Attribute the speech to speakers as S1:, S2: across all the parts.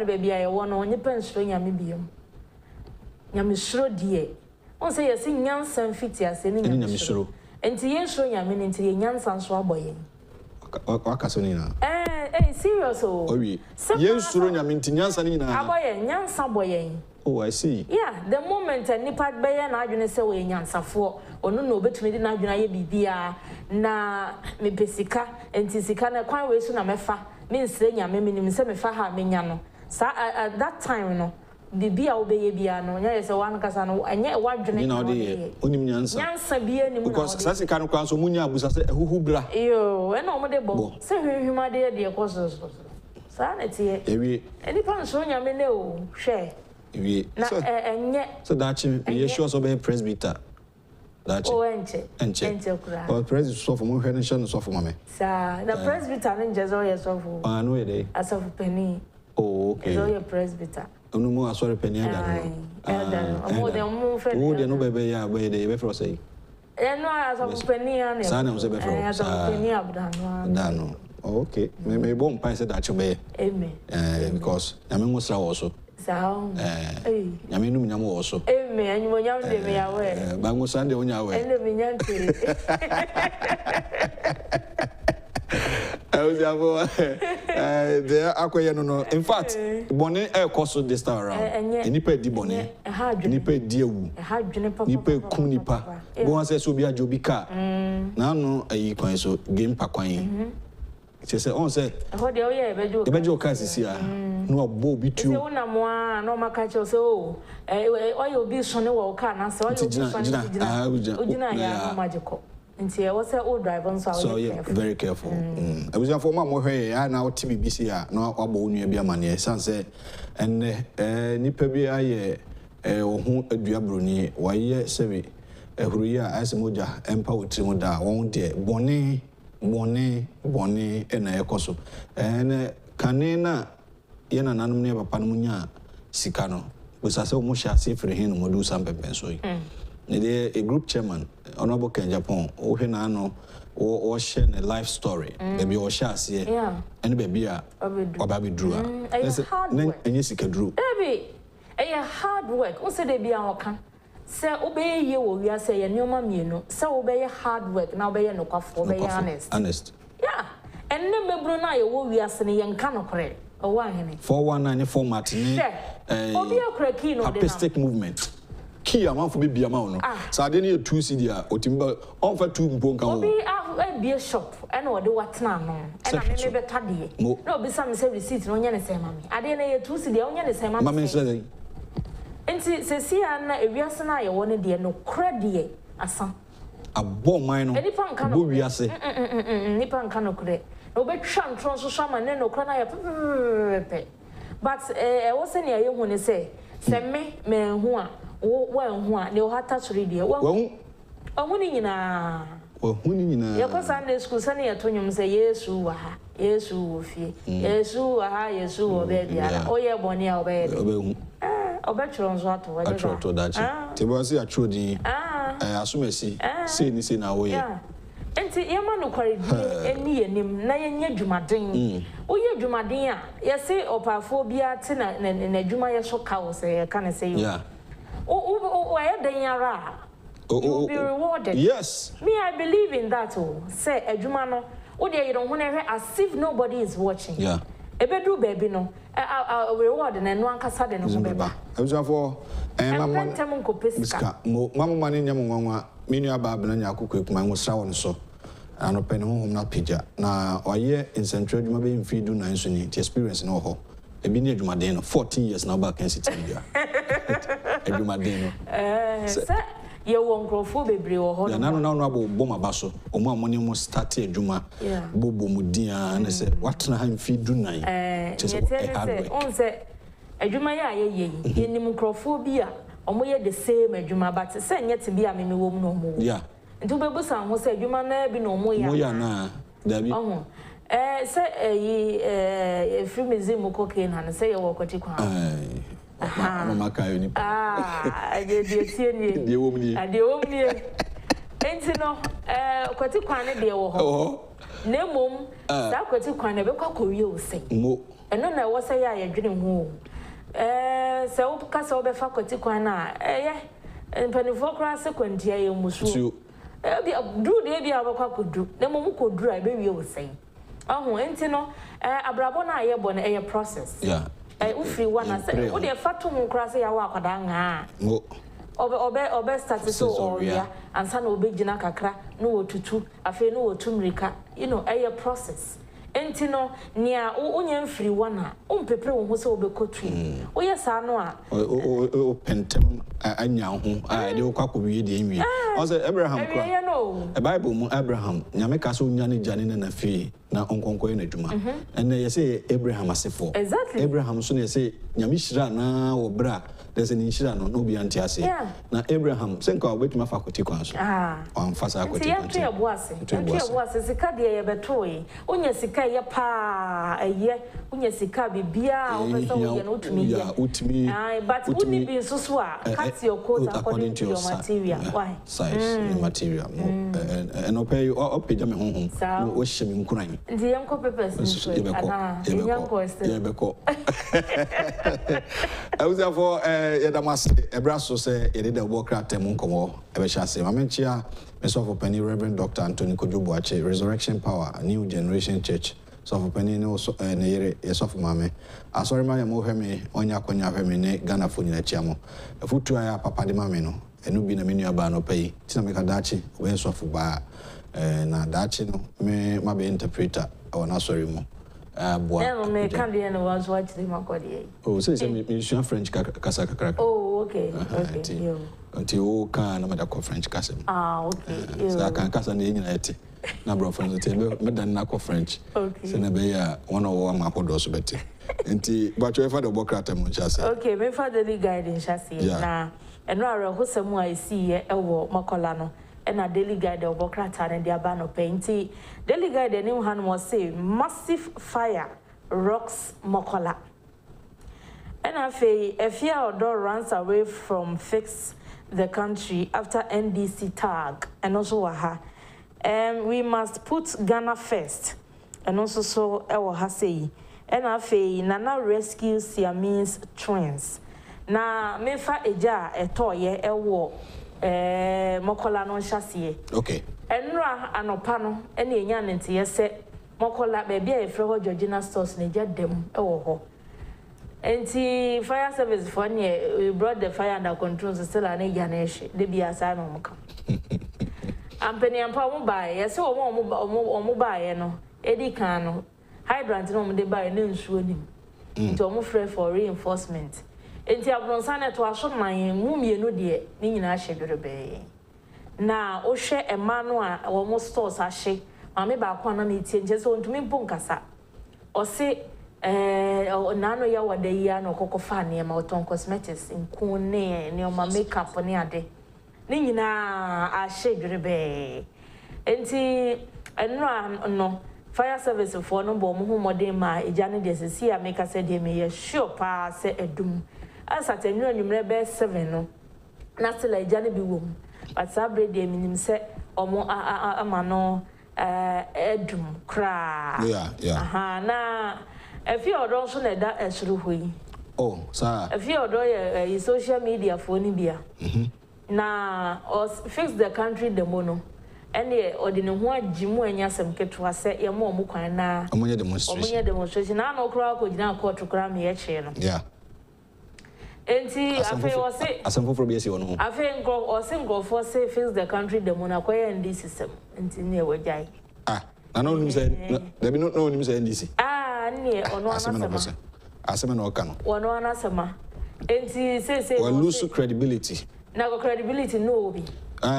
S1: no baby I won on your pensro nyamibium. Nyamisro dear. On say yes, in Yansan Fitia, sending Nyamisro. And Tiensro Yamin into the Yansan Swaboy.
S2: Wakasonina.
S1: Serious, oh,
S2: yes, Yamin Yansanina.
S1: Aboy, Yansan boy.
S2: Oh, I see.
S1: Yeah, the moment a nipat bay and I didn't say we Yansa for, or no, but me didn't have Bibia, na me pesika, and Tisicana quite way soon. I'm means saying ya meaning semi-faha minyano. So at that time, no, Bibia obey Biano, yes, a one casano, and yet one drink Yansa be any because Sassy can counsel Munya was a hoobra. You and no more say him, my dear causes. Sanity, any pan so yamino, share. And yet, so that you sure so be presbyter. That or presbyter so for more and so for mammy. Sir, the presbyter and Jazoya so for I know a day as of penny. Oh, okay, so your presbyter. No more sorry penny. More than more for no baby, yeah, where they ever say. And no, as of penny and son was a penny up done. Okay, maybe won't pass it that you may. Amen. Because I mean, was also. Sound. I mean, no more also. Amen. You will young me away. Bango Sunday on your way. And the Minyanti. There are quite in fact, Bonnet air cost this time around. And you pay the bonnet, a hard nipper dear woo, a hard juniper, Kumi pa. One says will be a jobika. Now, no, a coin so game paquine. She said, "Oh, say, what do you do? The bedroom is here. No, Bo be too. No, my catch so. Oil be son of car, so I magical. And see, I was an old driver, so very careful. I was a former more here, I now TBC, no, Abo near Biamania, Sanse, and Nipabia, who a diabroni, why, yes, Sevi, a Huria, as a moja, empowered Timoda, won't dear, Bonnie, and a coso. And Canena, Yena Nanum Panamunia, Sicano, was as almost as if him would do some pensoi. A group chairman, Honorable Ken Japan, or Henano, or share a life story, maybe or chassis, and baby, or baby drew. And Jessica drew. Baby, a hard work, also they be our can. Say obey you, we are saying your mammy, you know. So obey hard work, now obey no cough, obey honest. Yeah, and never Brunei, we are saying young canoe correct. Oh, 419 Martin, artistic movement. Key amount for be amount. So I didn't need 2 CD or timber on for 2 bonka. Be a shop and what do what now? And I may be tardy. No, be some say receipts on your same mammy. I didn't need 2 CD on your same mammy. And see, Anna, if you are I wanted dear no credit as some. A bomb mine, any punk can we are say. Nippon cannot credit. No bet shan trans or some and then no cry. But I wasn't near you when you say, send me, man, who are, no hot touch radio. Well, a winning in a. Well, winning in a. Your Sunday school, Sunny Antonium say, yes, you are. Yes, you fee. Yes, you are. Yes, you are. Oh, yeah, Bonnie, obey. I bet you on what I try to that. Tibasi, I told you. I assume I see. See, this in our way. And see, Yaman carried any name, Nayan Jumadin. Oh, you Jumadin. Yes, say, or Paphobia, Tina, and a Jumaya shock house, I can't say. Yeah. Oh, I had the Yara. Oh, be rewarded. Yes. Me, I believe in that. Oh, say, a Jumano. Oh, dear, you don't want to as if nobody is watching. Yeah. A bedroom baby, no. I'll reward and one cassade and remember. I was for Mamma Money, Yamma, Minia Babin and Yaku, my was sound so. And open home not pija. Now, a year in Central, you may be feed do 9 to experience no ho. A been Jumadeno, 14 years now back in Kencity Media. A Jumadeno. Sir, you won't grow for baby or no, Boma Basso, or my money must start a Juma, Bobo Mudia, and I said, what time feed do 9? Just a Jumaya, ye, Nimocrophobia, or more the same a Juma, but send yet to be a mini woman no more. Yeah. And to Babusan who said, you may be no more. Yeah, there be. Say a free museum of cocaine and say, oh, what you call. I did the woman. And the woman. Ain't you know, quite a quantity of no mum, that quite a quantity of you say.
S3: no na wo say ya dwene ho se wo ka se wo be fa kwati kwan na mpanifo kra se kwantia ye musu bia dru de bia abakwa kodu na mo kodru a be wie wo sei aho enti no abrabo na ye bo na eye process ufiri wana se wo de fa to mo kra se ya wa akwada nga obe start so oria ansa na obe gina kakra no wotutu afi no wotumrika eye process enti no nia onye mfiri wana ompepre wo ho se obekotu oye sa no a
S2: o pentem anya ho de kwakobie de enwie o say Abraham kra e Bible mu Abraham nyame ka so nya ne jane na fi na onkonko na dwuma ene ye say Abraham asefo Abraham so ne say nyame hira na wo bra there's an inshira no bi antiase na Abraham senka obetuma fakoti kwan so amfasa akoti kwan
S3: so boase sika de ye betoyi onya sika ye pa eye onya sika bibia obesa wo ye no utumi but uni bi so a cut your coat according to your material why
S2: size material and opay opage me honhom wo hye me nkuran
S3: ndi yanko papers ana yanko
S2: ye beko awuza for yedamase ebraso say yede de bokra temu nkomo ebe chase mamenchia meso for penny Reverend Dr. Anthony Kojobuache Resurrection Power a New Generation Church so for penny no so na yere yesof mame asori ma mo hweme onya konya hweme ne Ghana fo nyina chiamo efutu ya papa de mame no enu bi na menu aba no pay tina me ka dachi we yesof ba na dachi no me ma be interpreter ona sorry mo
S3: no me can't be was watch the makodi
S2: say me French kasa kakra
S3: okay
S2: until ka na meda ko French kasa
S3: okay
S2: so kan kasa na nyina eti na bro French te me dan na ko French so na be ya one of one makodo so beti enti but we fa the bokrata mo chase
S3: okay me fa the guide chase na eno are hosemu a isi ye ewo makola no na daily guide of Bokrata and the Abano painting. Daily guide the new hand was say massive fire rocks Mokola. And a fear outdoor runs away from fix the country after NDC tag and also Waha. We must put Ghana first. And also so Ewa say. And Nana rescues Siamese twins. Na mefa eja etoye ewo Mokola no chassis.
S2: Okay.
S3: Enra anopa no ene enya nte yese Mokola baby e frɛ ho Georgina stores ne jadem ewo ho. Enti fire service for ne we brought the fire under control so still an eja na ehwe de bia sa no mka. Ampeni ampa mo bae yese omo bae no edi kan no hydrant no mo de bae ne nsuo nim. Nti omo frɛ for reinforcement. Enti abronsa na to aso man mu mienu de ni nyina hyedwere be na o hwe ema no a wo mo stores ahye mame ba kwa na metie nje so ntumi mpo nkasa o se na no ya wada yi na okokofa ne ma oton cosmetics nku ne o ma makeup ne ade ni nyina ahyedwere be enti enno no fire service for no bo mo hu modern ma eja ne de sisi a make say de me ye sure pa se edum asat enyu anwumre be 7 no na still eja ne bi wom but sabre de minim se omo ama no edum kra
S2: yeah
S3: na efi odo so na da esuru hoyi
S2: sir
S3: efi odo ye social media for ni bia na fix the country the mono ene odine ho agimu anyasem ketwa se ye mo kwan na
S2: omonye
S3: demonstration na no kra ko gina court kra me ye che no enti afi o se
S2: asemfo for be ese wono
S3: afi ngo o se ngo for say fix the country the mono akoye NDC system enti ne wajai
S2: na no nim say there be no nim say NDC
S3: ne ono
S2: asema na oka no
S3: ono anasema enti say
S2: we lose credibility
S3: na credibility no obi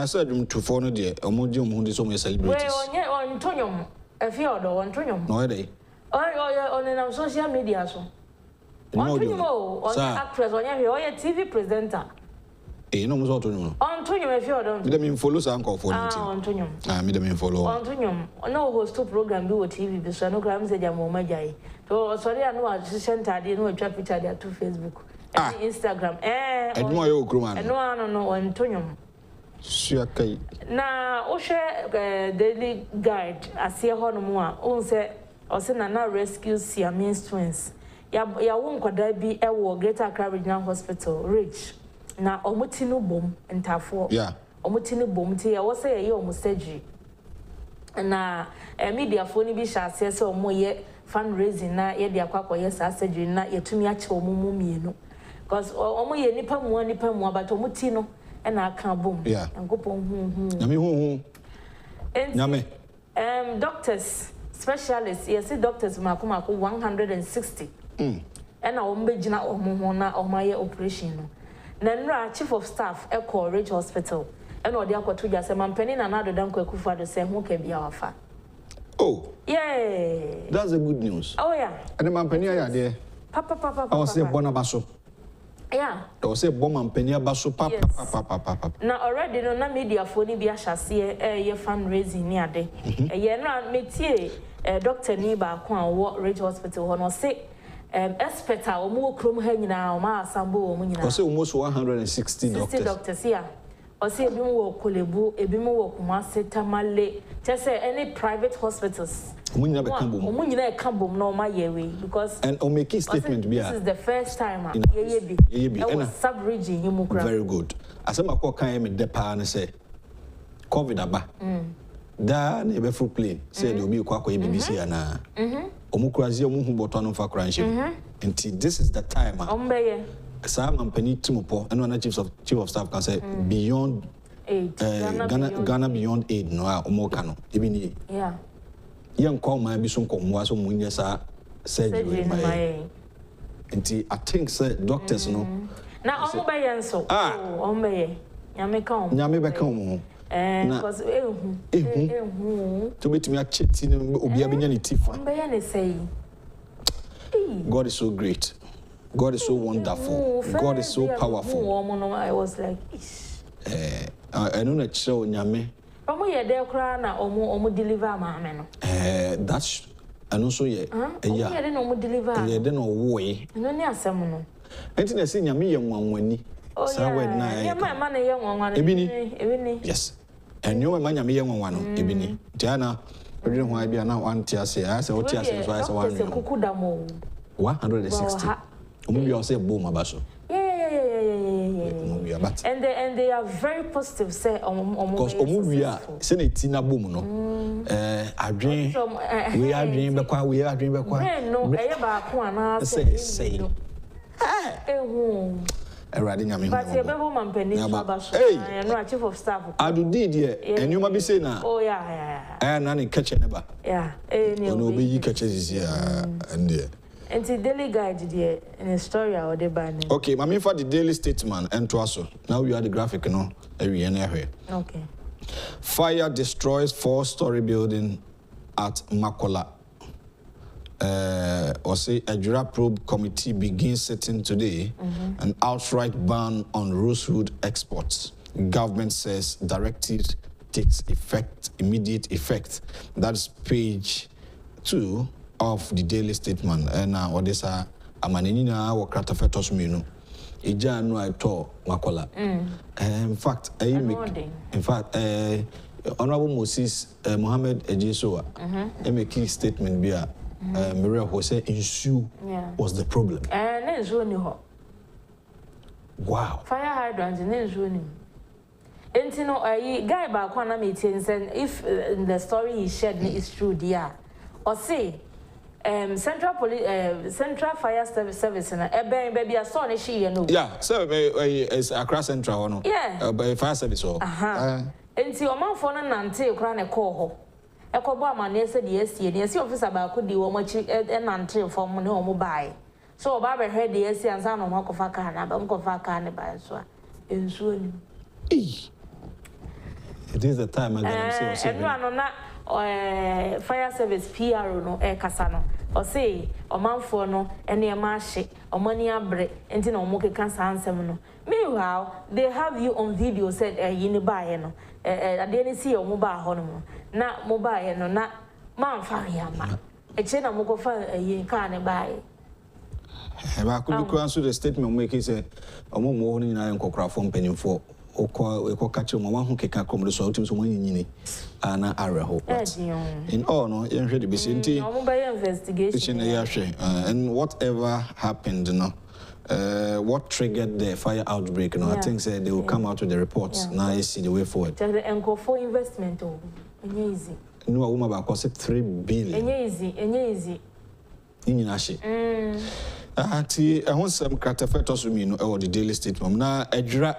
S2: so dum to for no de omoje omo de so mo celebrities
S3: we onye ontonyom afi odo ontonyom
S2: no dey
S3: on na social media so ontonyom on actress onye TV presenter
S2: no mo so ontonyom
S3: ontonyom afi odo
S2: me dem follow sa anko for no
S3: ontonyom
S2: me dem follow
S3: ontonyom no host program bi wo TV bi so no gram say jam mo majai to sorry anu a center dey no atwa picture dey to Facebook and Instagram
S2: edmo ayo okroma
S3: no ontonyom
S2: suakai
S3: na o hwe daily guide asie ho no mu a on se o se na rescue Siamese twins ya won kwada bi e wo Greater Accra Regional Hospital rich na omuti no bom ntafo omuti no bom ti ya wo say ye omu surgery na media phone bi sha ase se omo ye fundraising na ye de akwakọ ye sa surgery na yetumi ache omo mu mienu because omo ye nipa mu but omuti no e na aka bom nkopon
S2: nyame hu nyame
S3: doctors specialists yes doctors makomako 160 and ombegina omo na omaye operation no na nra chief of staff e call Ridge Hospital and odi akoto ja se mampani na nado dan kwakufu ado se ho ka bia wafa.
S2: Oh
S3: yeah,
S2: that's a good news.
S3: Oh yeah,
S2: and mampani ya there
S3: papa
S2: I say bonabaso.
S3: Yeah,
S2: I say mampani abaso papa
S3: na already no na media phone bi ahase ye fundraising ni ade ye na metie doctor ni ba ko an Ridge Hospital ho no say expert a omo krom ha nyina o ma asambo o mo nyina.
S2: I say almost 160 doctors.
S3: 60 doctors yeah. I say ebi mo Kolebu, ebi mo wo Kumasi, Tamale. Just say any private hospitals.
S2: Omo nyina be kan bom.
S3: Omo nyina e kan bom na o ma yewe because
S2: and o make statement be
S3: this is the first time
S2: ye bi
S3: and sub region Yimukra.
S2: Very good. Asema ko kan me de pa na say COVID aba. Da na be full plane say de obi kwa ye BBC ana. Omo kurazi omo hu boto no fa kranship. Until this is the time.
S3: Ombeye.
S2: Sam and Penny Timopo and one chief of staff can say beyond
S3: aid.
S2: Ghana beyond aid no omokano ibini.
S3: Yeah.
S2: Young call my bison come so munya sa surgery my. Until I think say doctors no.
S3: Na omobeye nso. Ombeye. Nyame ka omo.
S2: Nyame be ka omo.
S3: Because ehu.
S2: To meet me a cheti no obi abenya ni tifa.
S3: Ombeye ne say.
S2: God is so great. God is so wonderful. God is so powerful.
S3: I was like,
S2: I know that show nyame.
S3: Omo ye de kra na omo deliver maame no.
S2: That's and also ye.
S3: Yeah. Ye de no omo deliver.
S2: Ye de no wo ye.
S3: No ni asem no.
S2: Enti na say nyame ye nwanwani.
S3: Sa
S2: word na
S3: ye ma na ye nwanwani.
S2: Ebini. Yes. And you ma nyame ye nwanwano ebini. Tiana odwe ho ai bia na wanti ase. I say oti ase so I say 160. You say boom abaso.
S3: Yeah. And they are very positive. Say
S2: because omubia say na tina boom no. Adwen we adwen be kwa.
S3: No, e ba ko ana say.
S2: Erade nyame.
S3: But you be mampani abaso. No chief of staff.
S2: Adu did here. And you ma be say na.
S3: Oh yeah.
S2: Na ni catch neba.
S3: Yeah.
S2: No be you catch this here and there.
S3: And the daily guide there in a story or the banner. Okay,
S2: Mami for the daily statement and to us. Now we are the graphic, no?
S3: Okay.
S2: Fire destroys 4-story building at Makola. Or say Ejura probe committee begins sitting today. An outright ban on rosewood exports. Government says directive takes immediate effect. That's page 2 of the daily statement. And now what is a manina or cratafetos menu. Ejura no I told Makola. In fact, Honorable Moses Mohammed Ejura make key statement be Maria Jose issue was the problem.
S3: And then Zuni.
S2: Wow.
S3: Fire hydrants and then Zuni. And you know, a guy back one meeting said if the story he shared is true, dear, or say Central Fire Service and baby I saw she you know.
S2: Yeah, so it's across Central no.
S3: Yeah.
S2: By fire service or.
S3: And see, man for nante crown a call. A coba man said yes, yes, officer about could do much and nante from no mobile. So Barbara heard the yes and son of Uncle Fakana, but Uncle Fakana by so in soon.
S2: It is the time again.
S3: Everyone on that fire service PR no Casano. Or say, or man for no, any marche, or money abre, and no moke cancer answer. Meanwhile, they have you on video said a unibuy no. I didn't see your mobile honor. Not mobile no, not man fire. A chain of moko fire a yin can't buy. I
S2: could answer the statement making say, a more morning I am cocra from penny for oko catch mo wan ho keka kom so utim so nyini ana areho in all no yen hwe de be senti investigation and whatever happened what triggered the fire outbreak I think they will come out with the reports now you see the way forward
S3: the enco for investment easy
S2: no woman ba cost 3 billion
S3: easy
S2: nyina hye ati ehon sem kratafeto so mi no e wo the daily statement na Ejura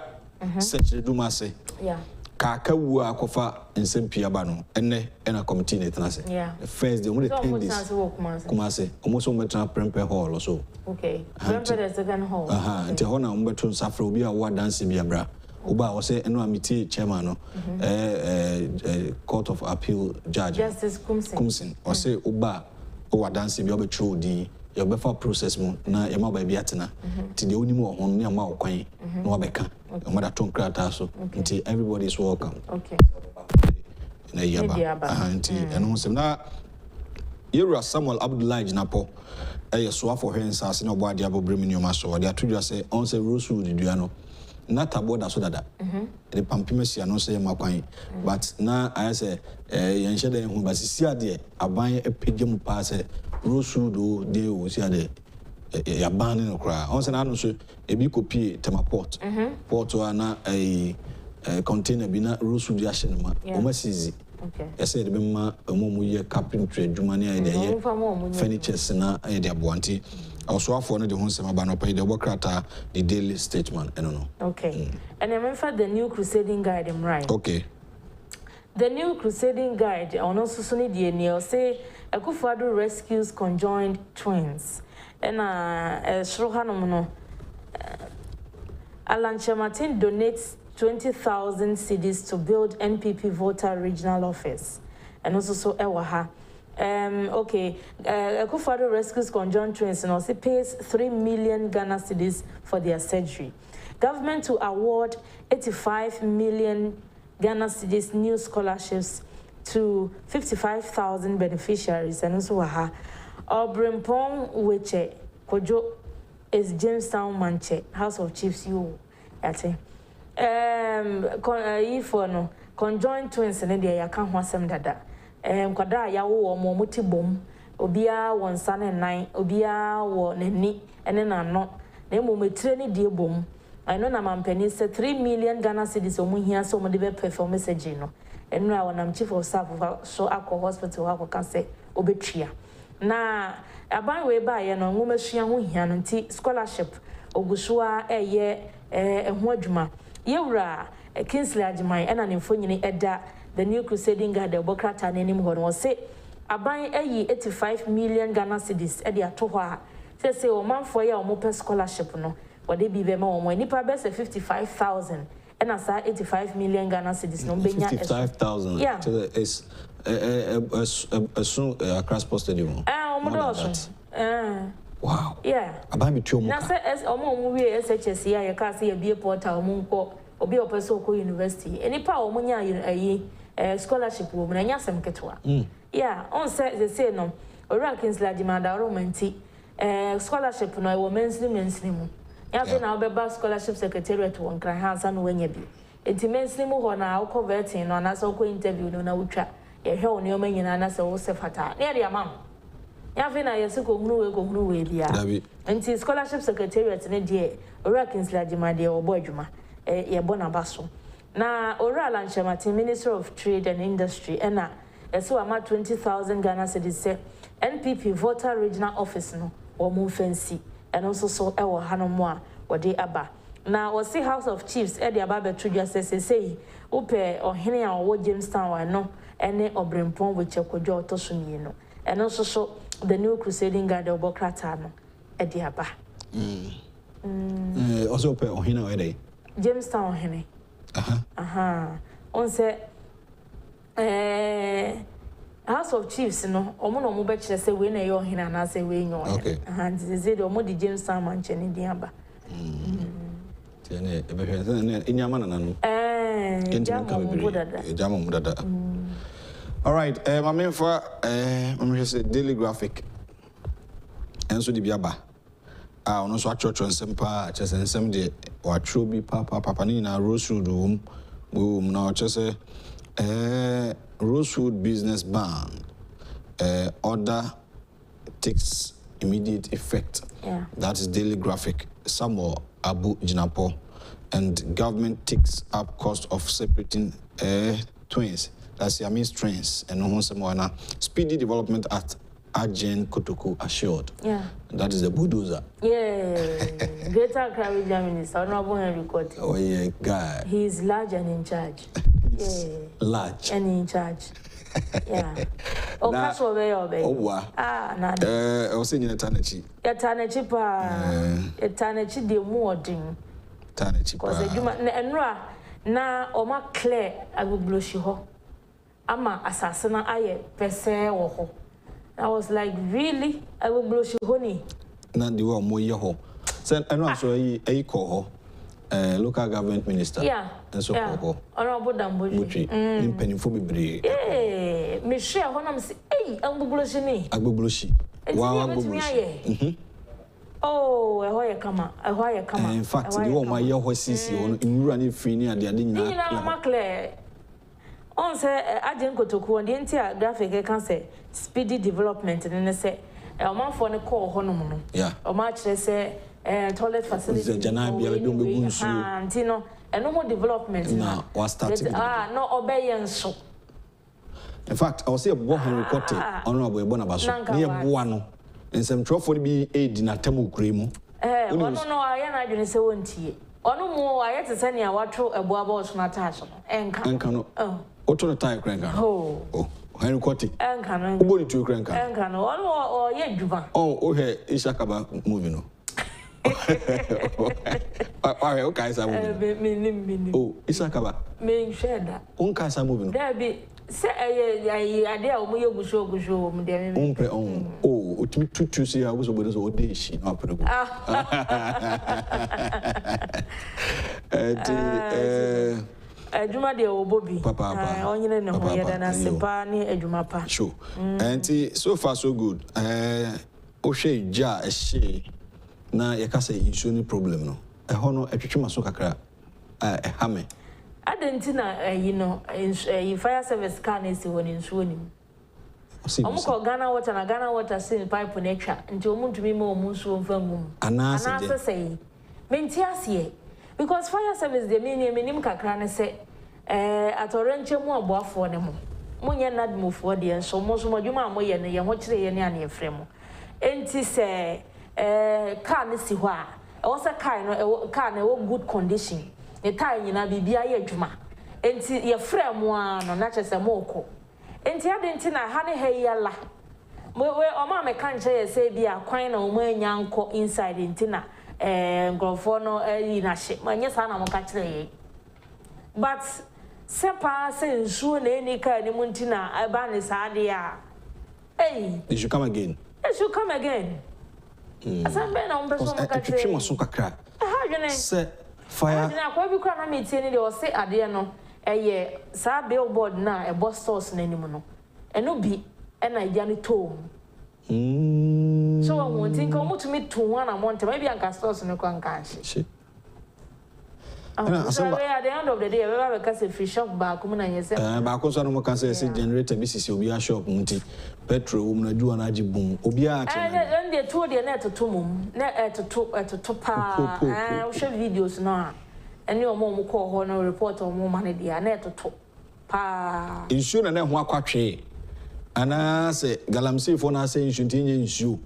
S2: search dumase kaka wu akofa nsempia ba no enne na committee ne tenase the first day we 10 days kumase almost we metra prempe hall so
S3: prempe the second hall
S2: nti ho na we beto nsafra obi a wa dance bia bra oba wo say eno amiti chairman no court of appeal judge
S3: Justice
S2: Kumsin wo say oba wa dance bia obetro di your befa process mo na yema ba bia tena ti de onimu ohon ne ama okwan na wabeka mother ton krata so nti everybody is welcome na yaba nti eno sem na Ejura Samuel Abdullahi Jinapo so for hensa se na obo ade abobre mi nyoma so de atodwa se on se rosewood dua no na taboda so dada the pampimesi no say makwan but na I say yen hye den hu basisi ade aban epegem pa se rosewood de o si ade ya ban no kra on say na no so ebi kopie temaport port na container bi na rosewood ya hye no ma o masizi I said, ye carpentry, Jumania, furniture, na the abuanti. Also, for the Hunsama Banopa, the Wokrata, the daily statement. I don't know.
S3: Okay. And I remember the new crusading guide, I'm right.
S2: Okay.
S3: The new crusading guide, on also Sunny DNA, say Akufo-Addo rescues conjoined twins. And Shrohanomono Alan Chamatin donates 20,000 cedis to build NPP voter regional office. And also so Ewaha. Okay, Akufo-Addo rescues conjoined twins and also pays 3 million Ghana cedis for their surgery. Government to award 85 million Ghana cedis new scholarships to 55,000 beneficiaries. And also Waha. Obrimpong Weche Kojo is Jamestown Manche, House of Chiefs you ate. Ifo no conjoined twins ne de ya kan ho asem dada kwada ya wo mo muti bom obia won sane nan obia wo nani ene na no na mo metire ne de bom I know na mampani se 3 million Ghana cedis omu hia so mo de be perform message no enu a wonam chief of staff so akọ hospital akọ ka se obetria na aban we ba ye no ngomesua ho hia no nti scholarship ogusua eye eho adwuma Ejura Kencity Media and an infonyini eda the new crusading guide the Bokrata nanim ho no say aban ayi 85 million Ghana cedis e de ato ho a say o manfo ya o mo per scholarship no what they be be ma o mo nipa be say 55,000 and asa 85 million Ghana cedis no benya
S2: 55,000
S3: yeah
S2: is soon across stadium
S3: o mo do
S2: wow.
S3: Yeah.
S2: Aban bitu omo.
S3: Na say omo we SHS ya ka say ya bie portal omo nko obi opeso ko university. Enipa omo nya ayi scholarship wo na nya sem ketwa. Yeah, on say no. Ora Kencity Media da romanti scholarship no e wo mensini mu. Ya fe na obeba scholarship secretariat won kran hansa no wanya bi. Enti mensini mu ho na wo vetting no na so ko interview no na wutwa. Ye hwe oni o manyina na se wo se fata. Na ye amam. Yafina yesiko hunu we bia. Nti scholarship secretariat ne de Ora Kencity Media obo adwuma ye bona baso. Na Ora Lanchemati Minister of Trade and Industry ena eso ama 20,000 Ghana cedis say NPP voter regional office no wo mu fancy and also so e wo hanomo a wo de aba. Na wo see House of Chiefs e de aba betudwa say upe ohene a wo Jamestown wa no ene obrempon we chekodwa otosumi no. And also so the new crusading guide of Bokrata no ediaba.
S2: Also pe ohina we dey.
S3: Jamestown ohene. On say House of Chiefs no omo no mo be kire say we na ye ohina na say we nyo. And they say the omo di Jamestown manche ni diaba.
S2: Tiene e be hwe na inyama na no. Jamu mudada. All right, my main for say daily graphic. And so the biaba. ono so church on sempa chese nsem de wa trobi papa ni na Rosewood na chese Rosewood business ban order takes immediate effect.
S3: Yeah.
S2: That is Daily Graphic. Samuel Abu Jinapo, and government takes up cost of separating twins. That's Siamese twins and no one speedy development at Ajen Kotoku assured.
S3: Yeah.
S2: That is the bulldozer.
S3: Yeah. Greater Accra Region Minister, Honorable Henry Cote.
S2: Oh yeah, guy.
S3: He is large and in charge.
S2: He's large
S3: and in charge. Yeah. Oh, that's what they obey.
S2: Oh, wow.
S3: Nada.
S2: I was saying Tanachi.
S3: Tanachi Tanachi de Moording.
S2: Tanachi.
S3: Because na Oma Claire Agublushi ho. Ama assassin aye pese ho. I was like, really? Agublushi honey.
S2: Na the one more year ho. Send and also a call local government minister.
S3: Yeah.
S2: And so ho.
S3: Honorable Dambuji.
S2: In pennyful be.
S3: Eh, Michelle Honam say, hey, Agublushi ni.
S2: Agublushi. Wow, Agublushi.
S3: Oh, a come.
S2: In fact, the one my year horses in running free near the Adina.
S3: You know, Maclay. On say, I didn't go to Kuan, the entire graphic can say speedy development, and then say, a month for the call honeymoon.
S2: Yeah.
S3: Or much they say, toilet facility. And you know, and no more development.
S2: Now, was starting.
S3: No obedience.
S2: In fact, I will say a boy Henry Cote, Honorable Bonabaso, near Buano. And some trophy be aid in a Tamu cream.
S3: No, I didn't say one tea. Or no more, I had to send you a water a boabos Natasha. And cano. Oh, auto tie cranker. Oh, Henry Cote. And cano. Who body to cranker? And cano. Or yet, Juba. Oh, hey, Ishakaba moving. Okay, I'm oh, Ishakaba. May share that. Unkas are moving. There be. Say I dare go oh, to see I was over this old day she not pretty. Ejuma de obobi. Papa. Onye na ho yeda na sepa ni ejuma pa.
S2: Sure. And so far so good. Ohwe ja ehye na ye ka say insurance problem no. Ho no etwetwe so kakra. Hame.
S3: Adentina, you know, fire service car is when in swimming. Omuko Ghana water na Ghana water sin pipe nature until moon to me more moon swim from and answer say, Mentiasie, because fire service the minim kakrane say, at Orange more boff for them. Monya not move for the so most mojuma moye and ya watch the any frame. Enti say, car nisi wa, also car no good condition. The time na bibia ye adwuma enti ye frɛ mo ano na kyese moko enti adenti na ha ne ha yala we o ma me kan kye ye say bia kwan na o ma anya nko inside enti na ngrofo no yi na hye manye sa na mo ka kyerɛ ye but sepa se nsuo na eni ka ni mu enti na aba ne sa de a hey
S2: it should come again
S3: asambe na mbe so mo ka kyerɛ
S2: mo so kakra
S3: ha dwene
S2: se fire.
S3: Na kwa bi kwa na meeting ni de o se ade no eye sa billboard na e boss stores na nimu no eno bi e na ija ni tom so wa won tin ka mo to me to one amount ma bi anka stores no kwa nka ahye so at the end of the day we ba ka say free shop ba ko na yese
S2: ba ko so no mo kan say generator bi sisi obi a shop nti petrol na juwa na agibum obi a che
S3: na de to de na to mum na to pa we show videos na eni o mo ko ho na report o mo man de na to pa
S2: insu na ho akwatwe ana say galamsey for na say insu tinye insu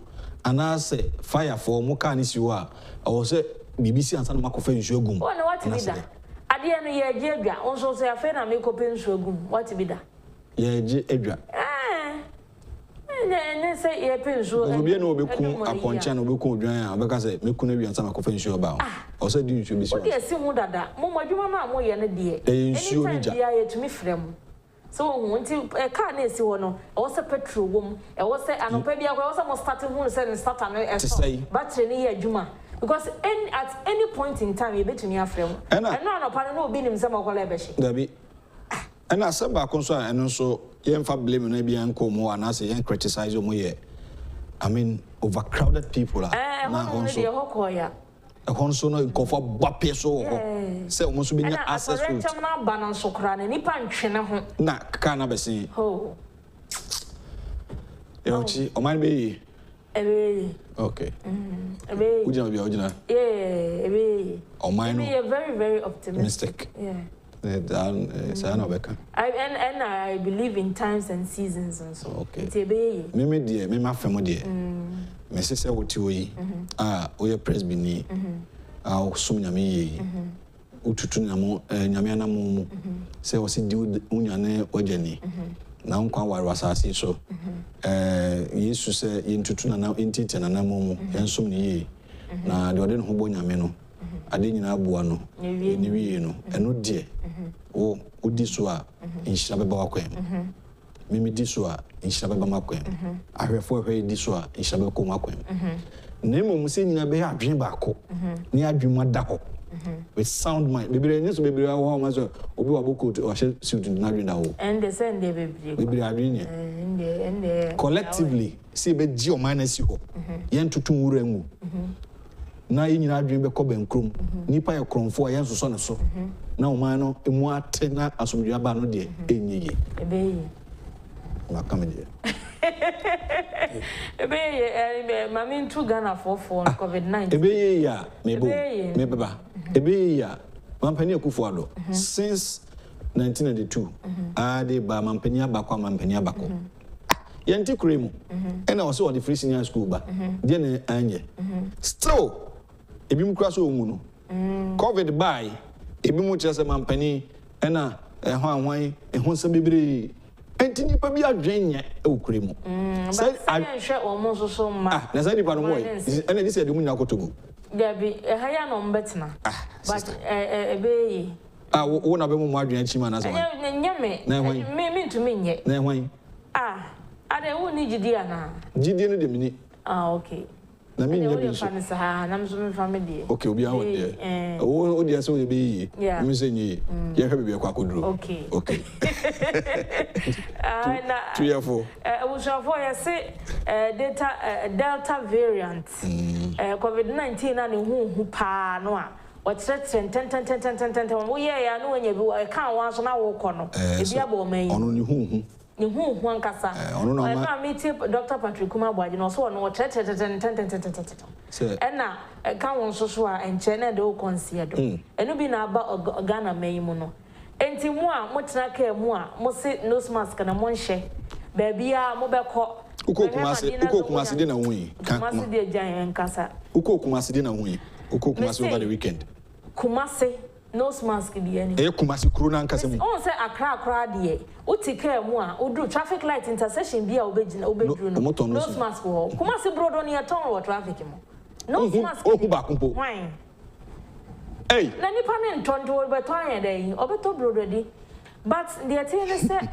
S2: ana say fire for mo kan si wo a o say BBC ansa na makofa insu agum
S3: o na what be da ade no ye je adwa onso say afa na me kopa insu agum what be da
S2: ye je adwa
S3: ne say ye pe insu
S2: obi na obeku aponcha na obeku odwan a obeka say meku na wi ansa makofa insu ba o say di insu bi so
S3: o de si hu dada mo madwuma na mo ye ne de
S2: insu ni ja
S3: ya ye tumi frem so won ti car na esi wo no e wo say petrol wom e wo say anopa bia ko e wo say mo start hu say starter no e so battery ni ye adwuma because at any point in time you bet me afrem and no pa no obi nim say makola be shi
S2: dabi and asaba konso eno so ye mfa blame na bia nko mo ana say ye criticize mo ye I mean overcrowded people are
S3: now also.
S2: A honso no nkofo bape so ho say o so be access to
S3: na banan so kra na nipa ntwene ho
S2: na ka na bese
S3: ho
S2: yochi o man be okay
S3: ebe
S2: ujina
S3: ebe
S2: o man no
S3: very very optimistic
S2: say na beka
S3: I believe in times and seasons and so
S2: okay
S3: me
S2: de me ma fam de me se se woti oyi oye presby ni sum nyame yi ututu nyamo nyame anamo mu se o se di unyane ojani na nkwa waru asase so yesu se yintutu na intiti na namo mu yensum ni yi na de ode no bo nyame no ade nyina aboa no ni wiye no eno de o odi so a inhira beba wakwem mimi di so a inhira beba makwem ahwefo hwe di so a inhira beba ko makwem na emom se nyina be adwen baako ni adwen mu da ho with sound mind bebere ni so bebere ho ma so obi wa boko o hye suit na adwen da ho
S3: and the send dey
S2: bebere adwen ni and collectively see be gi o man asi ho yen tutu wura ngu na yinyina adwen be ko bankrom nipa ye kronfo a yenso so ne so na o man no emu ate na asomdua ba no de enyeye
S3: ebeyi
S2: na kamede
S3: ebeyi mami ntu Ghana for COVID-19
S2: ebeyi ya me baba ebeyi ya mampani akufo ado since 1992 ade ba mampani abakwa mampani abako yenti kremu ena wo se wo the free senior school ba de na anye still ebi mu kura so omu no covid by ebi mu kire se mampani ena ho anwan ho se bebre enti nipa bi adwenye e okuremu
S3: say ahwe omo so ma
S2: na say nipa no moy ena ni se de mu nya kotogu
S3: there be ha ya no mbetena but ebeyi
S2: wo na be mu adwen chima na so
S3: nyame me ntumi nye
S2: na hwan
S3: ade wo ni gidi ana
S2: gidi no de mini
S3: okay
S2: na me nya bi so
S3: na me so me family
S2: okay obi awon de o de so be yi me say nyi ye hwe be kwa koduro okay
S3: na
S2: tuyefo
S3: we shall for you say delta variant COVID-19 na ne hu pa no a o ten wo ye ya no anya bi ka wan so na wo kɔ no ebi aba o man
S2: ono ne hu
S3: ni hu ankasa na meet Dr. Patrick Kumi Agbaji no so no ten na ka won so a enche na de o konsia do enu bi na aba Ghana man mu no enti mu a mo tena ka mu a mo se nose mask na mo nhye ba bia mo be kɔ
S2: uko de na hu yi
S3: Kumasi de jan ankasa
S2: Kumasi de na hu yi Kumasi over the weekend
S3: Kumasi nose mask bi ani
S2: Kumasi kru na ankasa mu
S3: on say akra de utika mu a udu traffic light intersection bi a obedru no nose mask ho Kumasi brodo ni aton wo traffic mu nose mask
S2: ba kumpo
S3: why
S2: na
S3: nipa ne ntondo wo beto anya dai obeto brodo di but the thing is say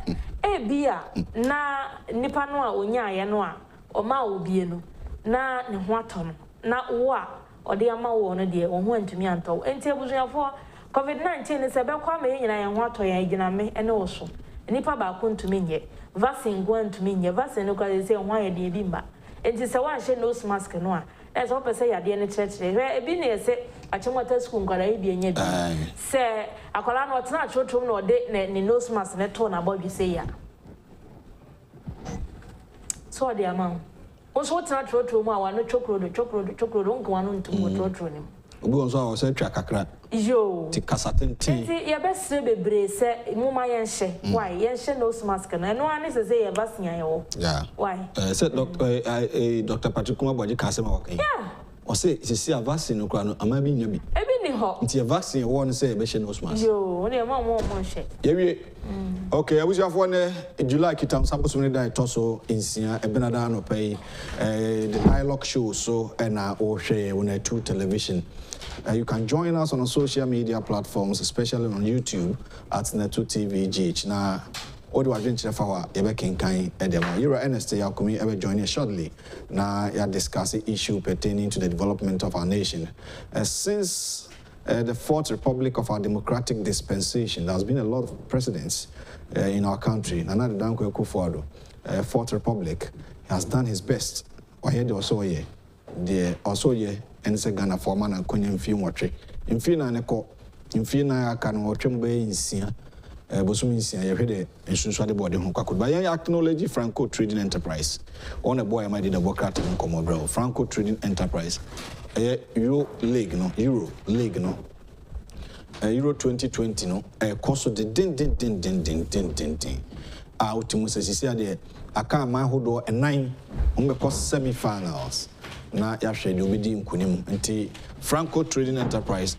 S3: bia na nipa no a onya ye no a o ma obie no na ne ho aton na wo a ode ama wo no de wo ho antumi anto enti abusuafo COVID-19 is a be kwa me nyina ye ho ato ya gina me ene wo so nipa ba ko ntumi nye vaccine go ntumi nye vaccine ko say ho aye de bi mba enti se wa hye nose mask no a e so pese ya de ne kyerɛkyerɛ ebi na se achemota school nkara ebi enya bi se akwala na otena chotom na ode ne nose mask ne to na bodwi se ya so de ama o so tena chotom a wa no chokrodo nko wa no ntum chotom ni
S2: obi won so a o se twa kakra
S3: yo
S2: ti kasatenti
S3: ti ye be sre bebre se mu ma ye nhye why ye nhye nose mask na no ani se ye vaccine ye wo why
S2: se Dr. Patrick Kumi Agbaji ka se ma wakan o se sisi a vaccine no kra no ama bi nya bi
S3: ebi ni ho
S2: nti vaccine wo no se be hye nose mask
S3: yo ne ma mo nhye
S2: ye wi okay abusiafo ne July kitam sample ne dai toso insia ebenada no pay the dialogue show so na o hwe on Two television. You can join us on our social media platforms, especially on YouTube at Netu TV GH. Now, all the adventure for Ebe Kinkai Edema. You're Ernest, Kumi ever join you shortly. Now, you are discussing issue pertaining to the development of our nation. Since the Fourth Republic of our democratic dispensation, there has been a lot of presidents in our country. Nana Dankwa Akufo-Addo, Fourth Republic, has done his best. why the also ye the also ye and say Ghana for man and Konya film watch in Fina and a co in Fina can watch him by in Sia Bosumisia you heard it and soon the body home could buy acknowledge Franco Trading Enterprise on a boy I might did a work out in Comodoro Franco Trading Enterprise Euro League no Euro 2020 no cost the din out to Musa there I can't my hold a 9 semi-finals na yahwe de obedi nkunim nti Franco Trading Enterprise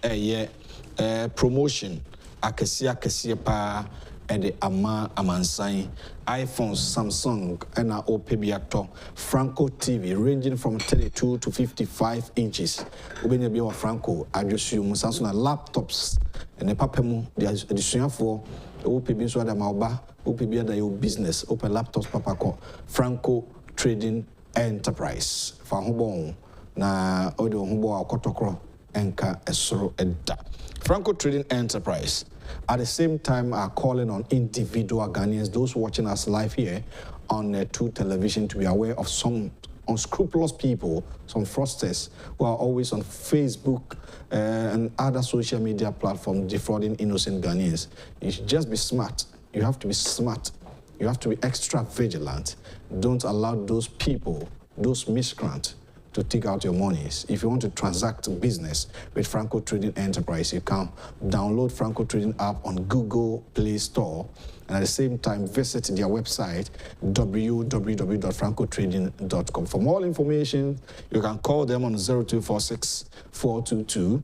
S2: promotion akese pa de amansan iPhones Samsung and opebiato Franco TV ranging from 32 to 55 inches obenya bi wa Franco adwosu mu Samsung laptops and papemu the addition for opebi so ada maoba opebi ada your business open laptops papa ko Franco Trading Enterprise for hobon na odo hobo akotokro enka esoro edda Franco Trading Enterprise at the same time are calling on individual Ghanaians, those watching us live here on True Television, to be aware of some unscrupulous people, some fraudsters who are always on Facebook and other social media platforms defrauding innocent Ghanaians. You should just be smart. You have to be smart. You have to be extra vigilant. Don't allow those people, those miscreants, to take out your monies. If you want to transact business with Franco Trading Enterprise, you can download Franco Trading app on Google Play Store and at the same time visit their website www.francotrading.com. For more information, you can call them on 0246 422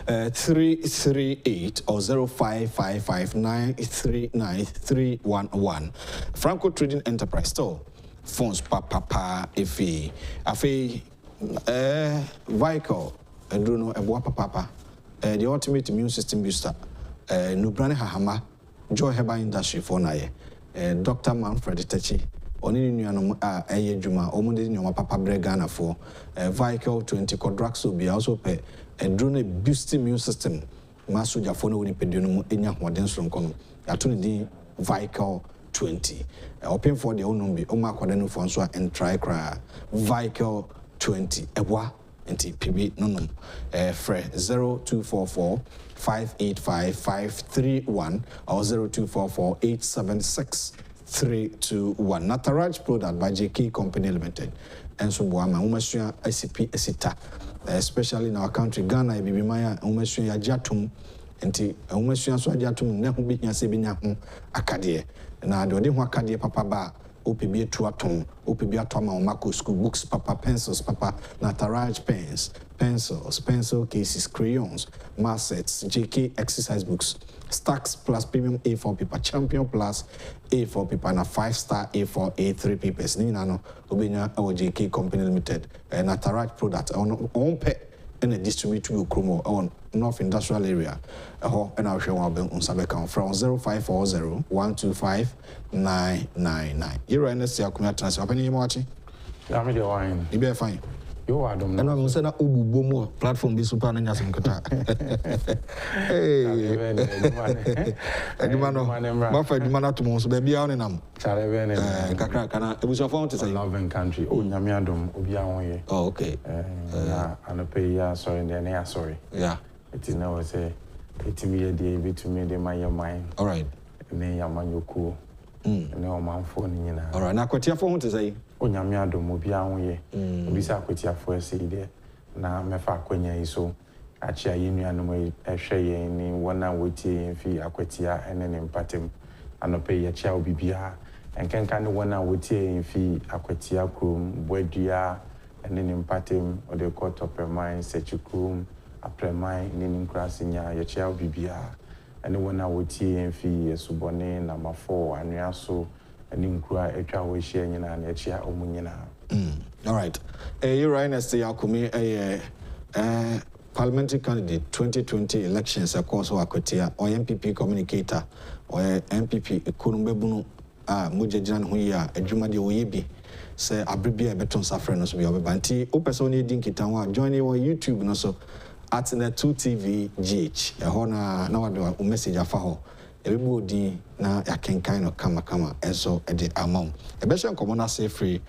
S2: 338 or 0555 939 311. Franco Trading Enterprise Store. Phones papa efe afe vehicle adruno eboa papa the ultimate immune system booster nubrane hahama joy herbal industry for naye Dr. Manfred Techi oni nuanom a Ejura omude nyoma papa bregana for vehicle 20 quadraxo be also pe adruno boost immune system masuja for no pedino mu enya hoden so nkono atuni di vehicle 20 open for the onumbi oma kwadenu for so and try cry vehicle 20 ewa enti pb nonum fre 0244 585 531 or 0244 876 321 Unauthorized product by JK Company Limited and so boama umasua ICP esita especially in our country Ghana ibibimaya umasua ya jatum enti umasua so jatum ne ho bi nya se bi nya ho akade na de ho akade papa ba opebi etu atom opebi atoma omako school books papa pencils papa Unauthorized pens pencils pencil cases crayons massets JK exercise books Stacks plus premium A4 paper champion plus A4 paper na 5-star A4 A3 papers ni nano obenya JK Company Limited Unauthorized product on pe and a distributor chromo on North Industrial Area and our show on Sabekan from 0540 125 999. You're Ernest, you're coming to open your watching.
S4: I'm the wine.
S2: You be fine.
S4: You are
S2: and I'm going to send a Ubu platform be super and Yasim Kata. Hey, Buffett, Mana to Mons, baby on them. It was your phone to say
S4: loving country. Oh, Yamiadum, Obiawe.
S2: Oh, okay.
S4: And a pay, sorry, and then sorry.
S2: Yeah.
S4: It is now say, it's me a day between me, the my mind.
S2: All right.
S4: And then Yaman and no man phone in.
S2: All right, now, what your phone to say?
S4: Onyamiado Mobiawe, Bisa Quetia for a city na Mefa Quenya iso, Achia Yunian, a shay in 1 hour witty fee aquatia and then empatim, and pay a chow bibia, and can kind of 1 hour witty in fee aquatia crum, Buedia, and then empatim, or the court of a mine, set you crum, a premine, in crossing ya chow bibia, and 1 hour witty in fee, a subone, number 4, and yaso. All
S2: right. You're Ernest, Kumi, parliamentary candidate 2020 elections, of course, or MPP communicator or MPP Kurumbebuno, Mujajan Huya, Ejuma de Oyebi, say Abribia Beton Safranos, we have a banty, Opesoni Dinkitawa, join you on YouTube, no so at the 2TV GH, a honor now a message afaho. Everybody na ya can kind of kama eso at the amount. A better common say free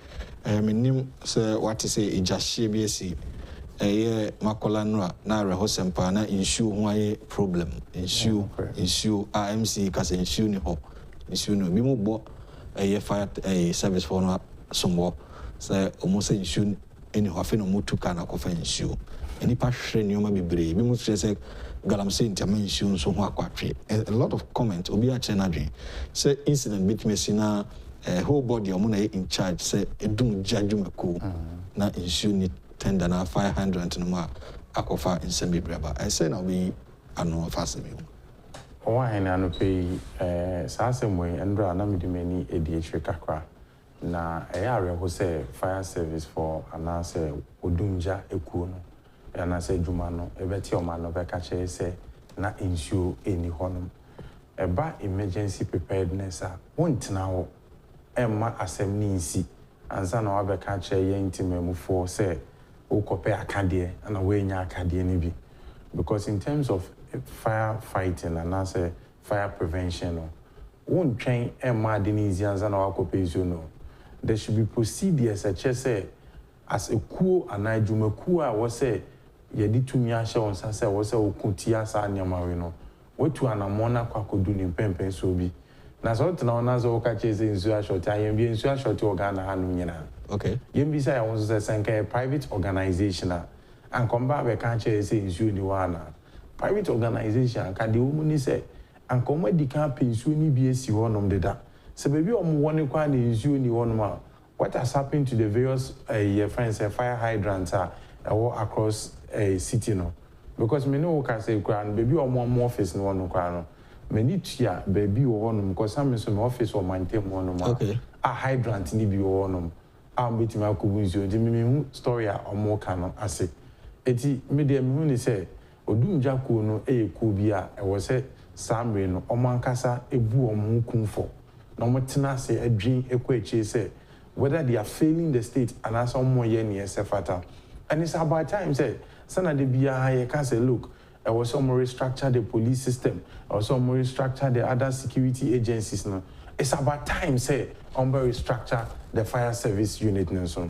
S2: Minim say what is a Ejura BSc. Makola na rehosempa na issue ho aye problem issue RMC kase issue ni ho issue no bi mo bo fire service for no sombo say almost issue any ho afi no mutu ka na kofa issue any pa hwere ni o ma bebre bi mo say galamsey ntama issue so ho akwatwe a lot of comment obi a che na dwen say incident bit me na whole body o mo na in charge say edum jadwumako na issue ni tender na 500 no ma akofa insemi braba I say na we ano fast me
S4: why na no pay sasem we ndra na medimani edihwe kakra na are ho say fire service for anase odunja ekuo no na say djuma no ebeti o ma no be ka che say na ensure eni honum eba emergency preparedness a wontina ho emma asem ni nsi ansa na wa be ka che ye ntimemu for say okope akade and we nya akade ni bi because in terms of fire fighting and also fire prevention won train emma denise anza na wakope iso no there should be procedures such as a kuo anadwuma kuo a wo say ye di tumi ahye won sa say wo say okutia sa nyama we no wetu anamona kwakodu ni pempen so bi na so tena ona zo ka cheze nsu ashoti ayen bi nsu ashoti organa hanu nyina.
S2: Okay.
S4: Yembisa ya wonso say senka private organization and come back we can say nsu ni wana. Private organization ka de omu ni say and come di kan pensu ni bi esi wonom deda. Se bebi omu woni kwa ni nsu ni wonom what has happened to the various your friends fire hydrants across a city no because me no ka say kwa bebi omu office no wono kwa no many tia baby wonum because some so my office or maintain wonum a hydrant ni bi wonum am betimi akubu nzo di me story a omo ka no ase eti me de me hu ni say odunja ko no ku bi a e wo say samre no omo ankasa ebu omo kunfo na omo tena ase adwin ekwachi say whether they are failing the state and as omo ye ni esefata and it's about time say sana de bia ye ka say look I was some restructure the police system, or some restructure the other security agencies. No, it's about time say restructure the fire service unit. So,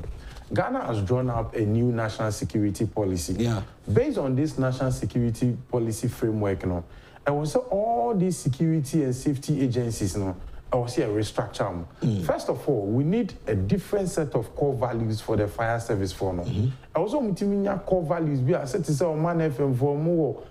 S4: Ghana has drawn up a new national security policy.
S2: Yeah.
S4: Based on this national security policy framework, I was all these security and safety agencies. I was here restructure. First of all, we need a different set of core values for the fire service for now. I also want core values. We are set to say man FM for more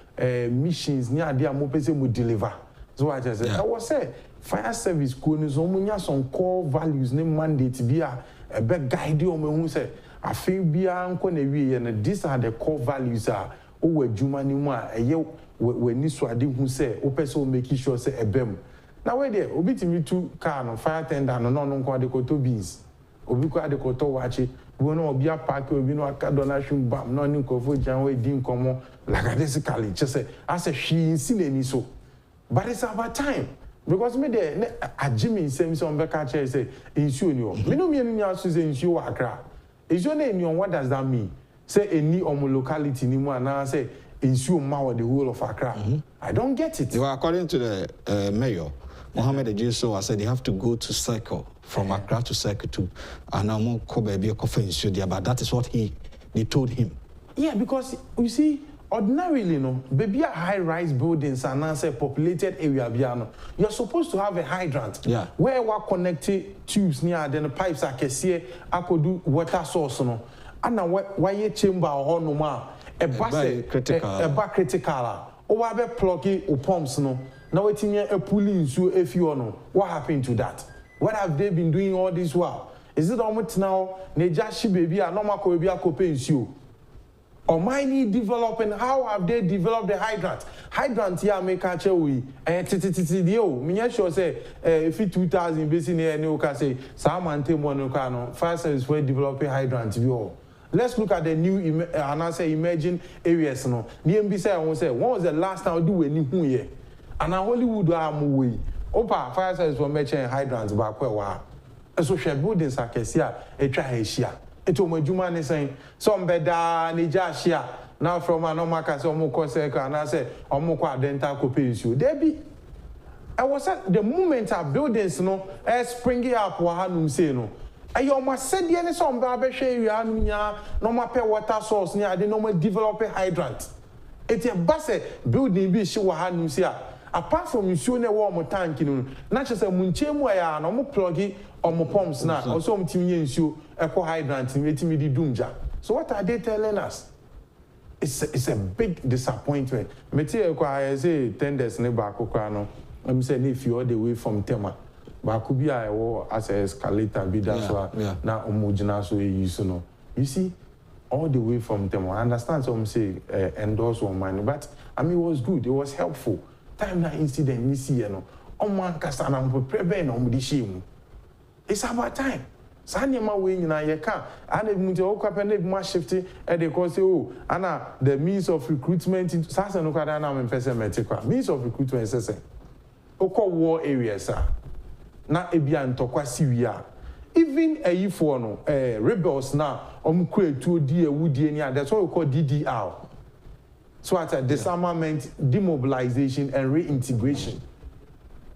S4: missions near the amopese we deliver. So I just said, I was say fire service could some core values name mandate be a big guide you who say I feel be and these are the core values are oh Juma Nima a year when this who say opeso making sure say a bem. Now where there, obi timi tu car no fire tender no kwa de koto beans. Obi kwa de koto wachi, we no obi a park obi no aka donation bam no ni nkofo jan we di nkomo like basically just say as a she insin so. But it's about time because me there a Jimmy same so be catch say insure ni o. Me no me ni aso say insure Accra. Insure na ni on what does that mean? Say any omo locality ni mu ana say insure ma the whole of Accra. I don't get it.
S2: Well, according to the mayor Mohammed Ejura said they have to go to circle from Accra to circle to Anamo Kobe Coffee in Studio, but that is what they told him.
S4: Yeah, because you see, ordinarily, baby high-rise buildings and now populated area, you're supposed to have a hydrant.
S2: Yeah.
S4: Where we're connected tubes near, then the pipes I can see, I could do water source, and now why your chamber or no more a critical. Or I be plugging or pumps Now it's in a pulling so if you know what happened to that? What have they been doing all this while? Is it almost now Nejashi baby a normal baby a copains you? Or mining developing, how have they developed the hydrant? Hydrant here make a chewy and sure say if it 2000 basically and can say Saman Temono fire service for developing hydrant view. Let's look at the new and I say emerging areas. No, the MBC I won't say when was the last time I do anything here? And I Hollywood am way. Opa fire service for merchant hydrants back where so share buildings I can see a try here. It will make you saying some better Nijashia now from an Omaka so more and I say Omokwa dental copies you. There be I was at the moment our buildings springing up Wahanum say no. Ayo ma said the any some babe share you anya no ma pay water source ni ade no ma develop a hydrant. It's a base building be she wa hanum sia. Apart from you show na wo mo tank no na che say munche mu ya na mo plug or mo pumps na also mo timi nsuo eco hydrant ni etimi di dumja. So what are they telling us? It's a big disappointment. Me tell you I say tenders ne ba kokra no. I'm saying if you all the way from Tema but could be as an escalator, be that's why now homogena so you know. You see, all the way from them. I understand some say endorse one money, but I mean it was good, it was helpful. Time that incident you see, you know, man kasana prepare on the shame. It's about time. Sanya ma way na ye can and if munte o kwapene ma shifting and they call say oh ana the means of recruitment sasa no kwada na me pese metekwa means of recruitment sese okọ war areas na ebia ntokwa siwia even for no rebels now create di ewudie ni that's what we call DDR. So at a disarmament, demobilization and reintegration.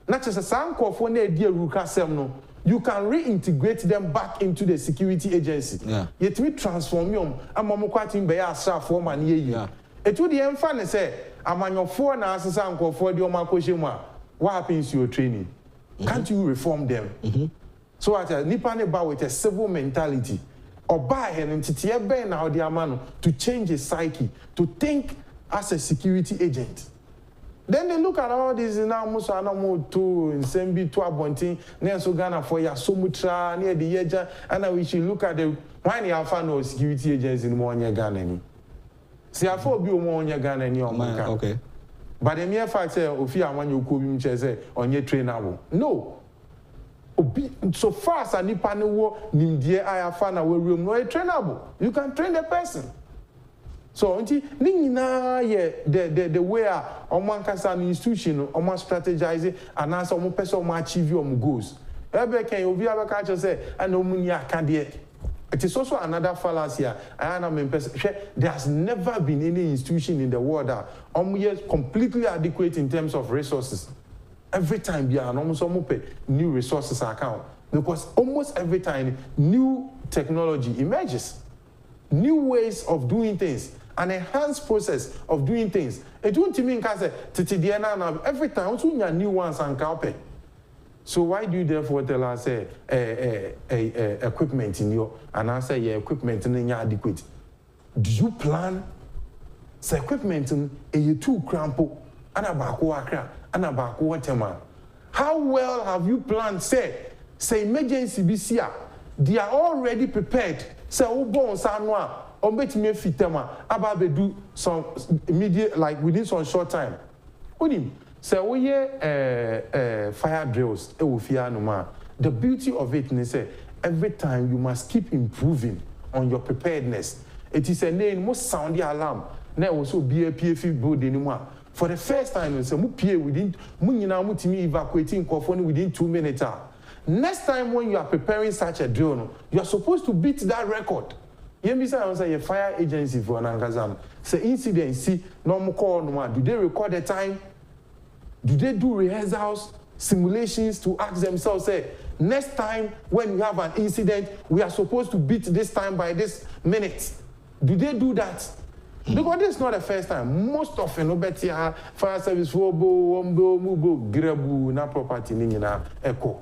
S4: Not just a sanko for na di eruka sem no, you can reintegrate them back into the security agency. Yet we transform them amamukwati be ya staff for man ye. It would the emfa say amanyofo na asesa nkofo di omakoshemu. What happens to your training? Can't you reform them? So at a nipa neba with a civil mentality, or buy an entity now the amano to change his psyche, to think as a security agent. Then they look at all this now muso anamo to in Sembi to Abontin, near so Ghana for ya Somutra, near the Yeja, and we should look at the why they have no security agents in Monya Ghana. See, I thought you Monya Ghana in your man. Okay. But the mere fact say Ofia when you come say on your trainable. No. So far as a nipane wo nimdie ayafa na we room no trainable. You can train the person. So until nina ye the way oman kasa institution oman strategize and answer oman person oman achieve your goals. Ebe can obi abeka say and omuni akade. It is also another fallacy. There has never been any institution in the world that is completely adequate in terms of resources. Every time we are almost new resources account because almost every time new technology emerges, new ways of doing things, an enhanced process of doing things. It won't mean every time we new ones and carpet. So why do you therefore tell us equipment in your and I say your equipment in adequate? Do you plan say equipment in a two crampo and a bakwa and a bakwa tema? How well have you planned? Say emergency BCA, they are already prepared. Say ubon sanwa or bet me fitema about do some immediate like within some short time. What do you? So we fire drills. The beauty of it is every time you must keep improving on your preparedness. It is a name most sound the alarm. Now also be a PFE board anymore. For the first time, we say within evacuating within 2 minutes. Next time when you are preparing such a drill, you are supposed to beat that record. You say a fire agency for an angazam. Say incident, see normal call no. Do they record the time? Do they do rehearsals, simulations to ask themselves, say, next time when we have an incident, we are supposed to beat this time by this minute? Do they do that? Because this is not the first time. Most often, fire service for mubo, grebu, na property, na echo.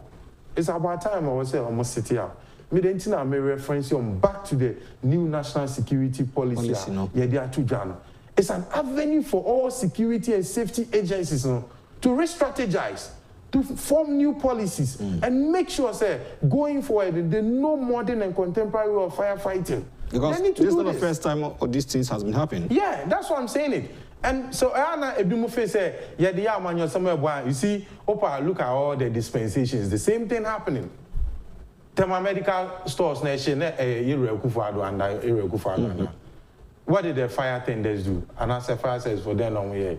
S4: It's about time I was say almost city out. Me reference back to the new national security policy. Yeah, they are too jano. It's an avenue for all security and safety agencies to re-strategize, to form new policies, and make sure, say, going forward, they know modern and contemporary way of firefighting.
S2: Because this is not the first time all these things has been happening. Yeah,
S4: that's what I'm saying it. And so, Anna Ebimufe say, yeah, the man somewhere. You see, Opa, look at all the dispensations. The same thing happening. Tema medical stores, nation, Ejura and Ejura. What did the fire tenders do? And I said, fire says for them long way.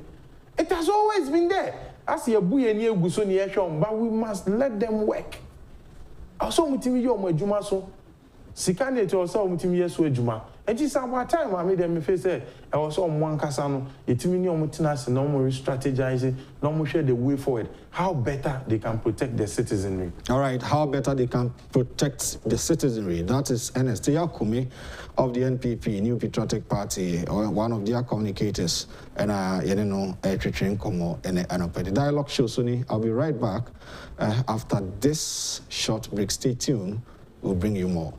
S4: It has always been there. As your boy and you but we must let them work. Also, Mutimi Juma so. Sikane to also Mutimi Juma. just about time I made them face it. I was on one casano, it's minimum no more strategizing, no more share the way forward. How better they can protect their citizenry. All right, how better they can protect the citizenry. That is Ernest Kumi of the NPP, New Patriotic Party, one of their communicators, and the dialogue show, Suni. I'll be right back after this short break. Stay tuned, we'll bring you more.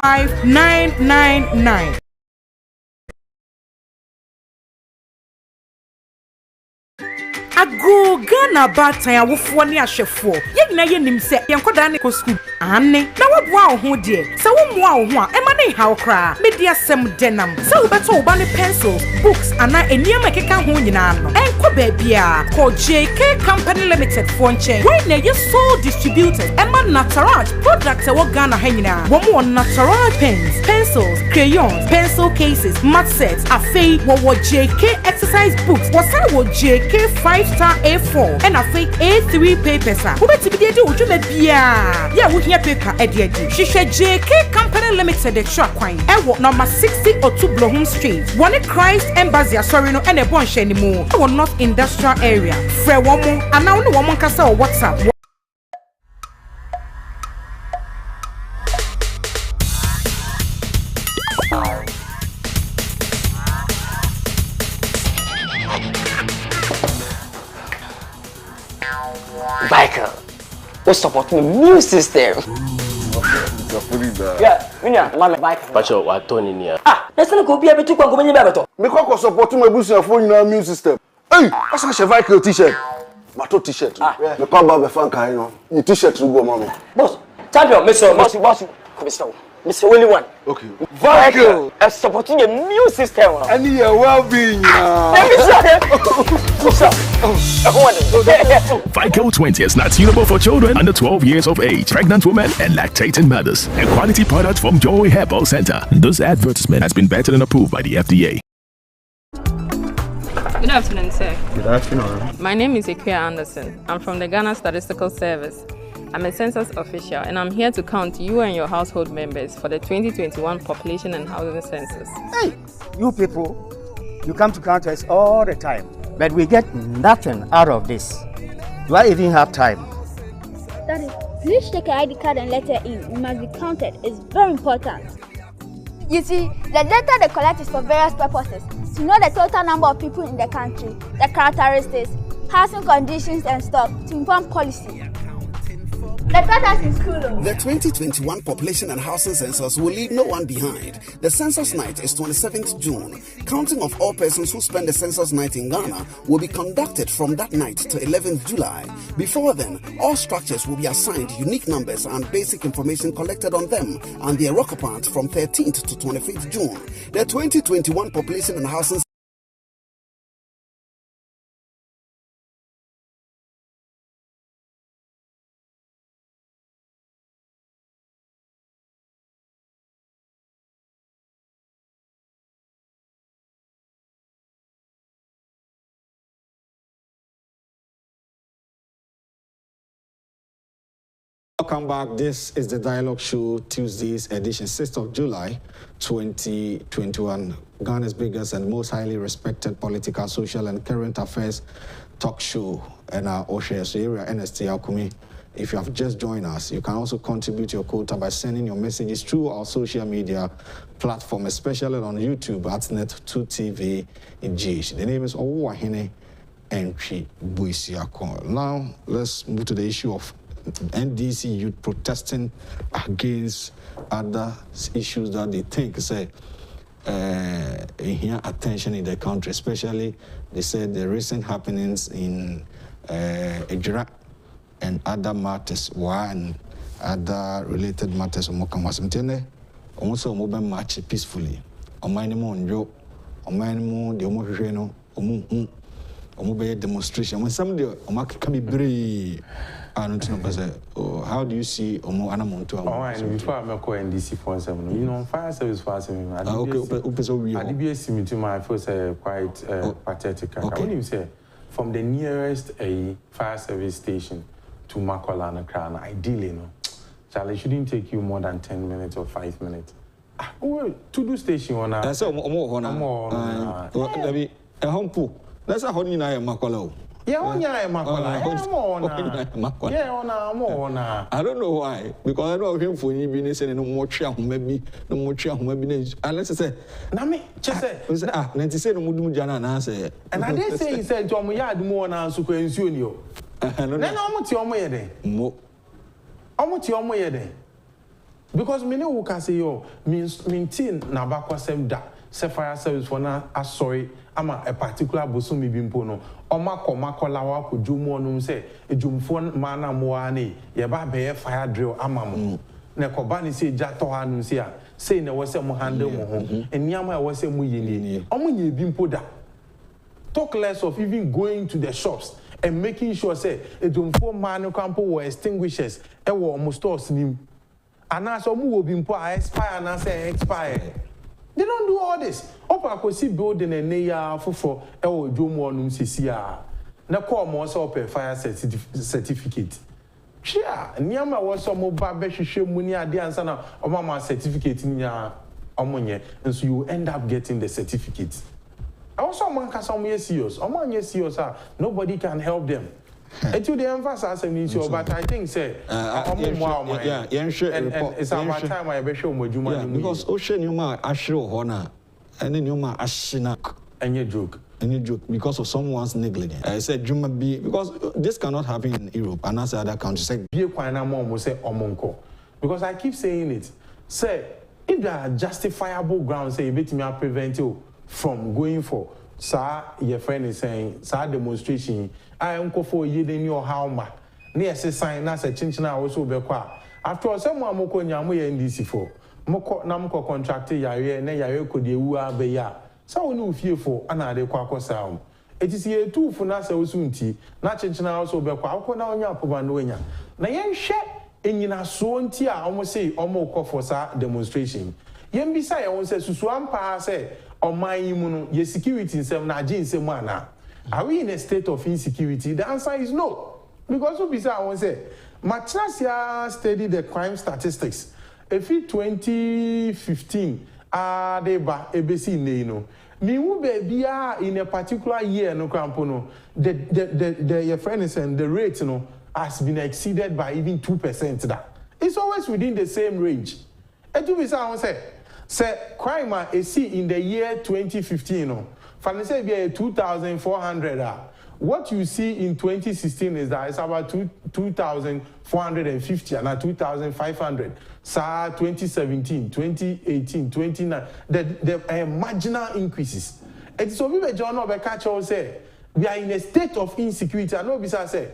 S5: $5,999. Ago Ghana batan awofo ne ahwefo ye na ye nim se ye nkoda ne ko school ane na woboa wo ho de se wo moa wo ho a e ma ne hawo kra media sem denam se wo beto wo ba ne pencils books ana eniam ekeka ho nyina no enko ba bia ko JK Company Limited for nchen we na ye sole distributors e ma natural products e wo Ghana ha nyina wo mo natural pens pencils crayons pencil cases mat sets afei wo JK exercise books wo say wo JK 5-star A4 and a fake A3 papers. Who bet to be there? Would you make beer? Yeah, we hear paper at the edge. She said JK Company Limited, the truck coin. And what number 60 or 2 Bloham Street. One Christ Embassy, sorry, no, and a bunch anymore. Our North Industrial Area. Free one more, and now no one can say WhatsApp.
S6: Michael, we're supporting the new system. Yeah, Mama, Michael.
S7: But you're what Tony near.
S6: Let's not go be able to go in the
S8: Because supporting my business for your new system. Hey, that's such a Michael t-shirt. My t-shirt. The pamba be fan kind of. Your t-shirt to go, mommy.
S6: Boss, champion, boss. Mr. Willie one.
S8: Okay.
S6: Michael, I'm supporting a new system.
S8: And your well-being.
S9: Vico 20 is not suitable for children under 12 years of age, pregnant women, and lactating mothers. A quality product from Joy Herbal Center. This advertisement has been vetted and approved by the FDA.
S10: Good afternoon, sir.
S4: Good afternoon.
S10: My name is Ejura Anderson. I'm from the Ghana Statistical Service. I'm a census official, and I'm here to count you and your household members for the 2021 Population and Housing Census.
S11: Hey, you people, you come to count us all the time, but we get nothing out of this. Do I even have time?
S12: Daddy, please take an ID card and letter in. It must be counted. It's very important. You see, the data they collect is for various purposes. To know the total number of people in the country, the characteristics, housing conditions and stuff, to inform policy. The
S13: 2021 Population and Housing Census will leave no one behind. The census night is 27th June. Counting of all persons who spend the census night in Ghana will be conducted from that night to 11th July. Before then, all structures will be assigned unique numbers and basic information collected on them and their occupants from 13th to 25th June. The 2021 Population and Housing
S2: Welcome back. This is the Dialogue Show, Tuesday's edition, 6th of July, 2021. Ghana's biggest and most highly respected political, social, and current affairs talk show. And our Ejura, Ernest, Kumi. If you have just joined us, you can also contribute your quota by sending your messages through our social media platform, especially on YouTube at Net2TV in GH. The name is Owahine Entry Buisiako. Now, let's move to the issue of NDC youth protesting against other issues that they think say here attention in the country, especially they said the recent happenings in Ejura and other matters, and other related matters. Also, mobile march peacefully. The demonstration. When somebody can be brave. I don't know. How do you see Omo Anamonto?
S4: Before I call NDC for some, you know, fire service for some. I did see to my first quite pathetic. When you say from the nearest fire service station to Makolana Crown, ideally, no, Charlie shouldn't take you more than 10 minutes or 5 minutes. To do station on a
S2: home pool. That's a honey I am Makolo.
S4: Yeah,
S2: I don't know why. Because I know him for you saying no more chair, maybe no more chair, maybe. Unless I say, Nami, just say, Nancy said, Mudumujana, and I say, and I did say, he said, Tom, we had more now, Super Insunio. And then how much your way day? How much your way day? Because me know who can say, yo, means maintain Nabako sem da, Sapphire service for now, sorry. Ama a particular bosumi bimpono omako lawa ko jumo no se ejumfo mana moane ye ba be fire drill amamo na ko ba ni se jato ha no se a sei na wo se mo handle mo ho eniama wo se mo yeni omo nye bimpo da talk less of even going to the shops and making sure say ejumfo man campo were extinguishers e wo mo stores nim ana so mo wo bimpo a expire na say expire. They don't do all this. Opa kosi building a neya for jomo num sisia. Na call mo so pe fire certificate. Chia, niama was some mobile beshe muni ade ansa na omama certificate nya omonye, and so you end up getting the certificate. I also man ka some serious. Omanye serious nobody can help them. And to the emphasis but I think say it's about time I be show Mojuma because Ocean Yuma Ashro Hona and then Yuma Ashinak and you joke because of someone's negligence. I said Juma be because this cannot happen in Europe and as other countries say be quina mom will say Omonko. Because I keep saying it. Say if there are justifiable grounds say bit me prevent you from going for sir, your friend is saying sir demonstration. I am go for ye in your house. Near sign as a chinchina also be qua. After all, someone moko nyamu NDC for moko namko contracted ya ne ya could ye woo be ya. So no fearful another quaco sound. It is here too for Nasa Usunti, not chinchina also be qua na nya povandonya. Na yen share in yina so tia almost say omo for sa demonstration. Yen beside I won't say Susuan pa say on my immune ye security in seven agin se mana. Are we in a state of insecurity? The answer is no. Because I won't say, Matrasia studied the crime statistics. If in 2015, they ba ABC no. Me will be in a particular year no crampono. The your friend is saying the rate no has been exceeded by even 2%. That it's always within the same range. And to be say crime is in the year 2015 no. Fancy be 2,400. What you see in 2016 is that it's about 2,450 and 2,500. Sa 2017, 2018, 2019, the marginal increases. And so we John Obekacho say we are in a state of insecurity. I know Bisa say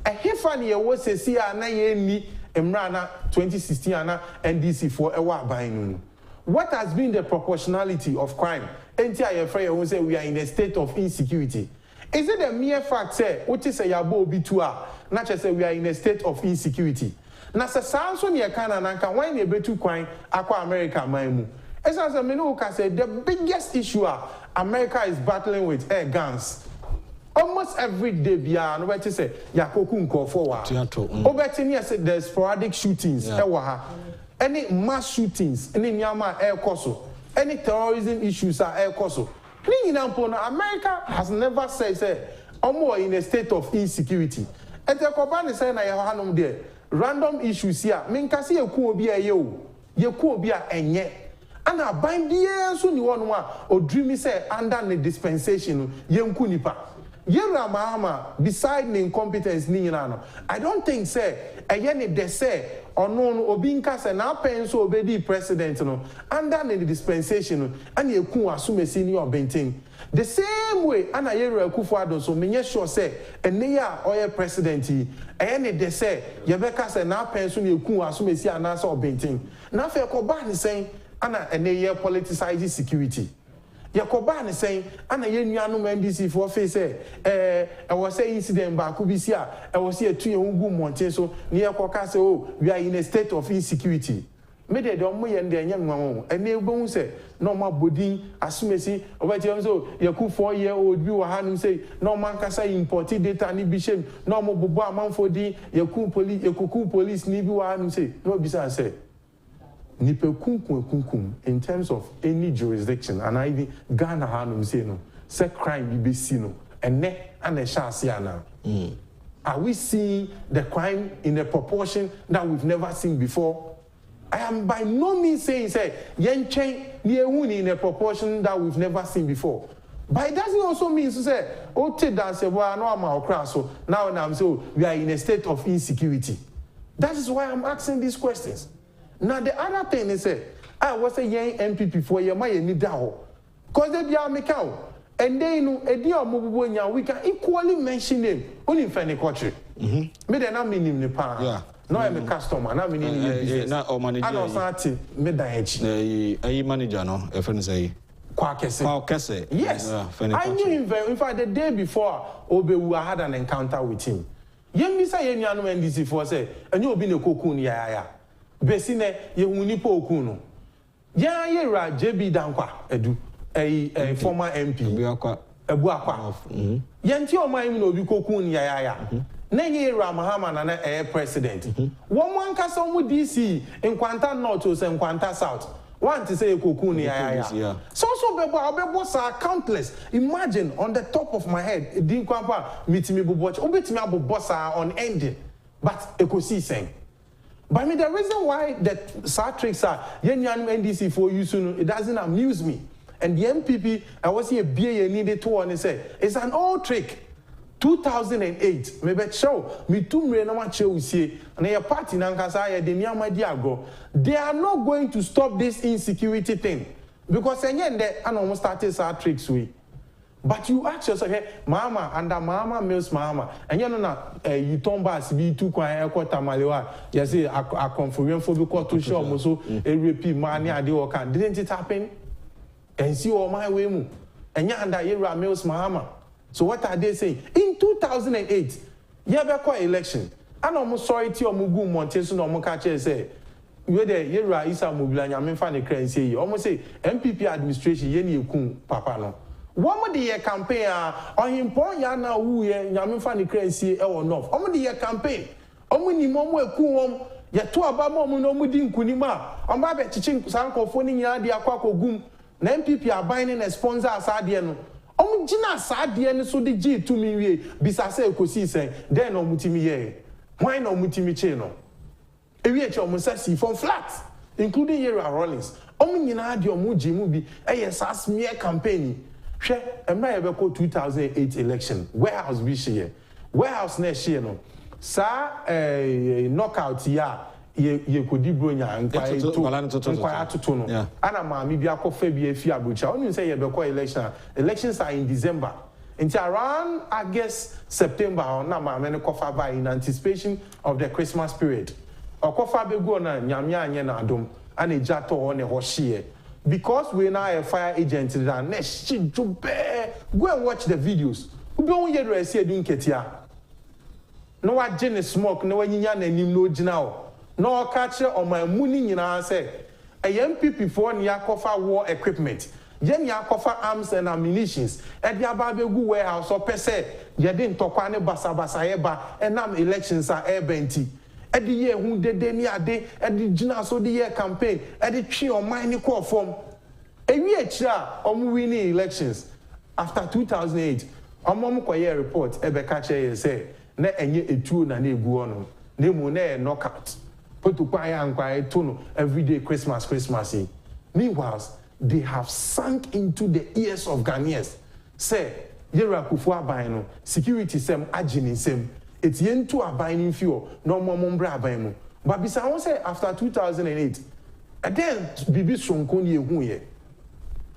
S2: a hefani was a see na ye Emrana 2016 NDC for a wa buying. What has been the proportionality of crime? Entire friend who say we are in a state of insecurity. Is it a mere fact say what is a yabo bitua? Not just say we are in a state of insecurity. Na se sanso ni ekana nanka when you betu kwine akwa America maimu. As a menu can say the biggest issue America is battling with air guns. Almost every day bia no better say yakoku nko forward. Obeti ni say there's sporadic shootings any mass shootings any nyama air koso. Any terrorism issues are air coso. America has never said omo in a state of insecurity. And the company say na yahanum there random issues here. Minkasi yeku obi ayo. Yeku obi a enye. And a bind the so ni one or dreamy say under the dispensation yenku nipa. Yera mahama beside the incompetence ni no. I don't think say ayeni de say or no obinka se na pen so obedi president no under the dispensation and ye ku asume senior bentin the same way ana Yera Kufuado so menye sure say ene ya oye president ayeni de say ye beka se na pen so ye ku asume si anasa obentin na fe ko ba ni say ana ene ye politicizing security
S4: Yakoba is saying, and a young NDC for face, I was saying incident back Kubisia, I was here 2 years Monteso near Kokase. Oh, we are in a state of insecurity. Made a domo and the young mamma, and they won't say, no more budding, assume, over Jameso, Yaku 4-year-old view, Hanum say, no man can say imported data, and be shame, no more Boba man for the Yaku police, Nibu, and say, no, besides say. In terms of any jurisdiction, and I even Ghana Hanum say no, say crime be seen, and ne and a shasiana. Are we seeing the crime in a proportion that we've never seen before? I am by no means saying, say, yen chain in a proportion that we've never seen before. But it doesn't also mean to say, oh, take that, say, well, no, I'm out, so now and I'm so we are in a state of insecurity. That is why I'm asking these questions. Now, the other thing is, I was a young MPP for your money, because they be our Macau. And they know a dear mobile, we can equally mention them only in any country. Me, then I mean, in the power. No, I'm a customer, and I mean, in the manager. I know, Sati, mid-age.
S2: A manager, no, a friend say.
S4: Kwakese. Yes. I knew him very. In fact, the day before, Obewu had an encounter with him. Yen say yen yanu NDC for say, and you be no cocoon ya. Besine ye unipo okuno. Ya Ejura JB Dankwa edu a former MP. Ebuakwa. Yenti o mai no bi cocoon ya. Na Ejura Mahama na president. One kasa mu DC in Kwanta North or Kwanta South. Want to say cocoon ya. So bebo are countless. Imagine on the top of my head, din kwampa mitimi buboch. Obetimi abubosa on ending. But ekosi saying. But I mean, the reason why the sad tricks are yen NDC for you soon, it doesn't amuse me. And the MPP, I was here BA needed to and say it's an old trick. 2008, maybe show me 2 million much you see, and a party Nankasa, the Myanmar Diago. They are not going to stop this insecurity thing because again, they almost started sad tricks with. But you ask yourself, hey, Mama, under Mama mills Mama, and you know, you turn back, be too quiet, Malewa, you say, I come for you for the to show, so a repeat, money, I do, didn't it happen? And see all my way, and you under Ejura mills Mama. So what are they saying? In 2008, you have a election. And almost sorry to your Mugu Monteson or Mokache say, you the Ejura Isa Mubila, I mean, find a currency, almost say, MPP administration, Yeni Kun, Papa no. One more the campaign on him point yana who yamin funny crazy or no. On the campaign. On ni momo kum ya to abamo no mudi kunima. On babe teaching sanko phoning ya dia kwako gum. Na MPP are buying a sponsor asade no. On jina asade no so the G to me we bisa say ekosi sen then on mutimi ye. Why no mutimi che no? Ewie che omo say from flat including Ejura Rollins. Omo nyina de omo jimu bi e smear campaign. I'm not ever called 2008 election. Warehouse this year. Warehouse next year, no. Sa knockout ya ye could debronya and quiet to no. Anna mami be a coffee be a fear butcher. Only say you be election. Elections are in December. Until around August, September, or now many coffee by in anticipation of the Christmas period. Or coffee be go na nyamya nyena adom and a jato on a hoshie. Because we're now a fire agent, go and watch the videos. We don't hear the say doing ketia. No one gin smoke, no one yan and no jinao. No catcher or my mooning in our say. A MPP for Yakofa war equipment. Yen Yakofa arms and ammunitions. At Yababu warehouse or per se. Yadin Tokwane Basabasayeba and nam elections are air benti. At the year who did near day at the Jina so the year campaign at the tree or mining core form. A year on winning elections after 2008. On Momokoye report, Ebekache say, ne enye etu na ne guono, ne mune knockout. Put to kwaya and kwaya tono every day Christmas. Meanwhile, they have sunk into the ears of Ghanaians. Say, Ejura Kufua Baino, security sem ajini sem. It's yen to a binding fuel, no more mumbra baimu. But besides, say after 2008, and then Bibi Sonkon ye huye.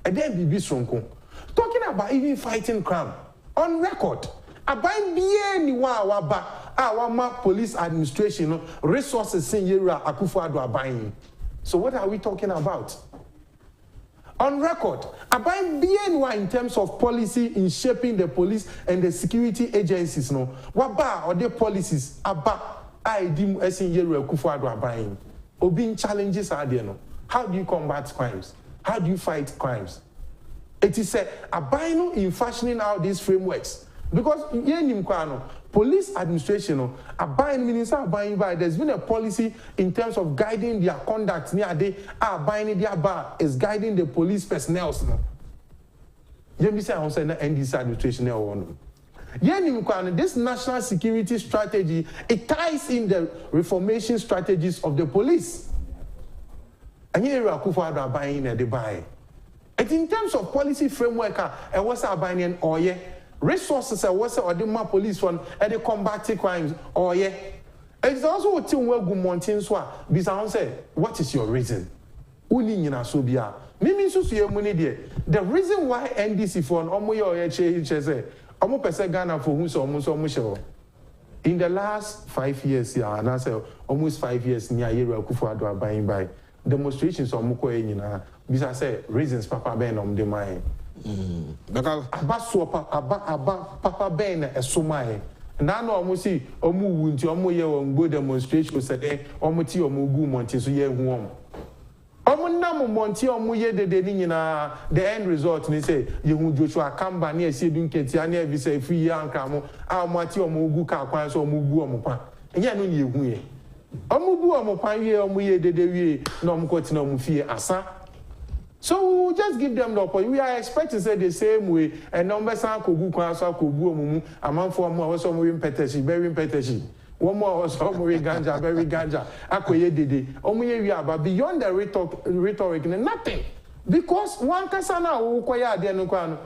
S4: And then Bibi Sonkon. Talking about even fighting crime on record. Abain bien ni wa ba our police administration resources in Ejura Akufo-Addo abain. So what are we talking about?
S7: On record, aban BNY in terms of policy in shaping the police and the security agencies, no, waba or the policies aba aidim esin Ejura Kufuado aban. Obin challenges are there, no. How do you combat crimes? How do you fight crimes? It is a abino in fashioning out these frameworks. Because police administration, there's been a policy in terms of guiding their conduct near they are buying their bar is guiding the police personnel. This administration. This national security strategy, it ties in the reformation strategies of the police. And here are Kufuado buying the buy. And in terms of policy framework, and what's our buying or yeah, resources are what's our demand police fund and the combating crimes or yeah. It's also a team where good mountains were. Bizarre said, what is your reason? Uni in Asobia. Mimi so money there. The reason why NDC for an omo pese Ghana for who so almost in the last 5 years, yeah, and I say almost 5 years near Ejura Kufuado buying by demonstrations of Mukoe. Bisa say reasons Papa Ben on the mind. Because Papa Ben a sumai. Nano almost see Omu Winti Omo ye on good demonstration said Omuti Omugu Monti so ye home. Omunam Monti Omuye de Denina, the end result, they say, you Joshua Kamba near Sidun Ketiania, we say free young Camo, our Mati Omugu Kakwan so Mugu Omupa. And yet no you. Omugu Omupa ye Omuye de Devi, no Mukotino Mufia Asa. So we just give them the opportunity. We are expecting to say the same way. And numbers are Kogu Kwasa Kogu Mumu, a man for more also moving Peteshi, very Peteshi. One more also moving Ganja, very Ganja. Akoye Dede. Omuye but beyond the rhetoric, nothing. Because one Kasana who kwaya Denukwano.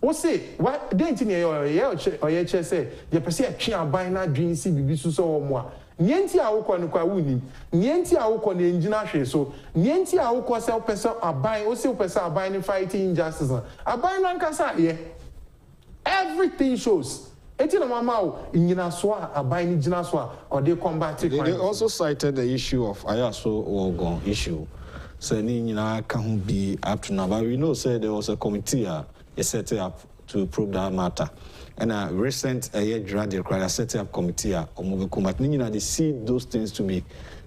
S7: O say, what didn't you or ye say, the Persia Chia Bina Dream C. Bibisu so more. Nienti awukwa nukwa wuni, nienti awukwa ni engineer so, nienti awukwa se opesa abai, ose opesa abai ni fighting injustice. Abai nankasa ye. Everything shows. Eti na mama o inyina swa abai ni jina swa or they combat it.
S2: They also cited the issue of Ayaso Ogon issue. So ni nyina can be up to now, but we know say there was a committee set up to probe that matter. And a recent Ejura required setting up committee or mobile combat. They see those things to be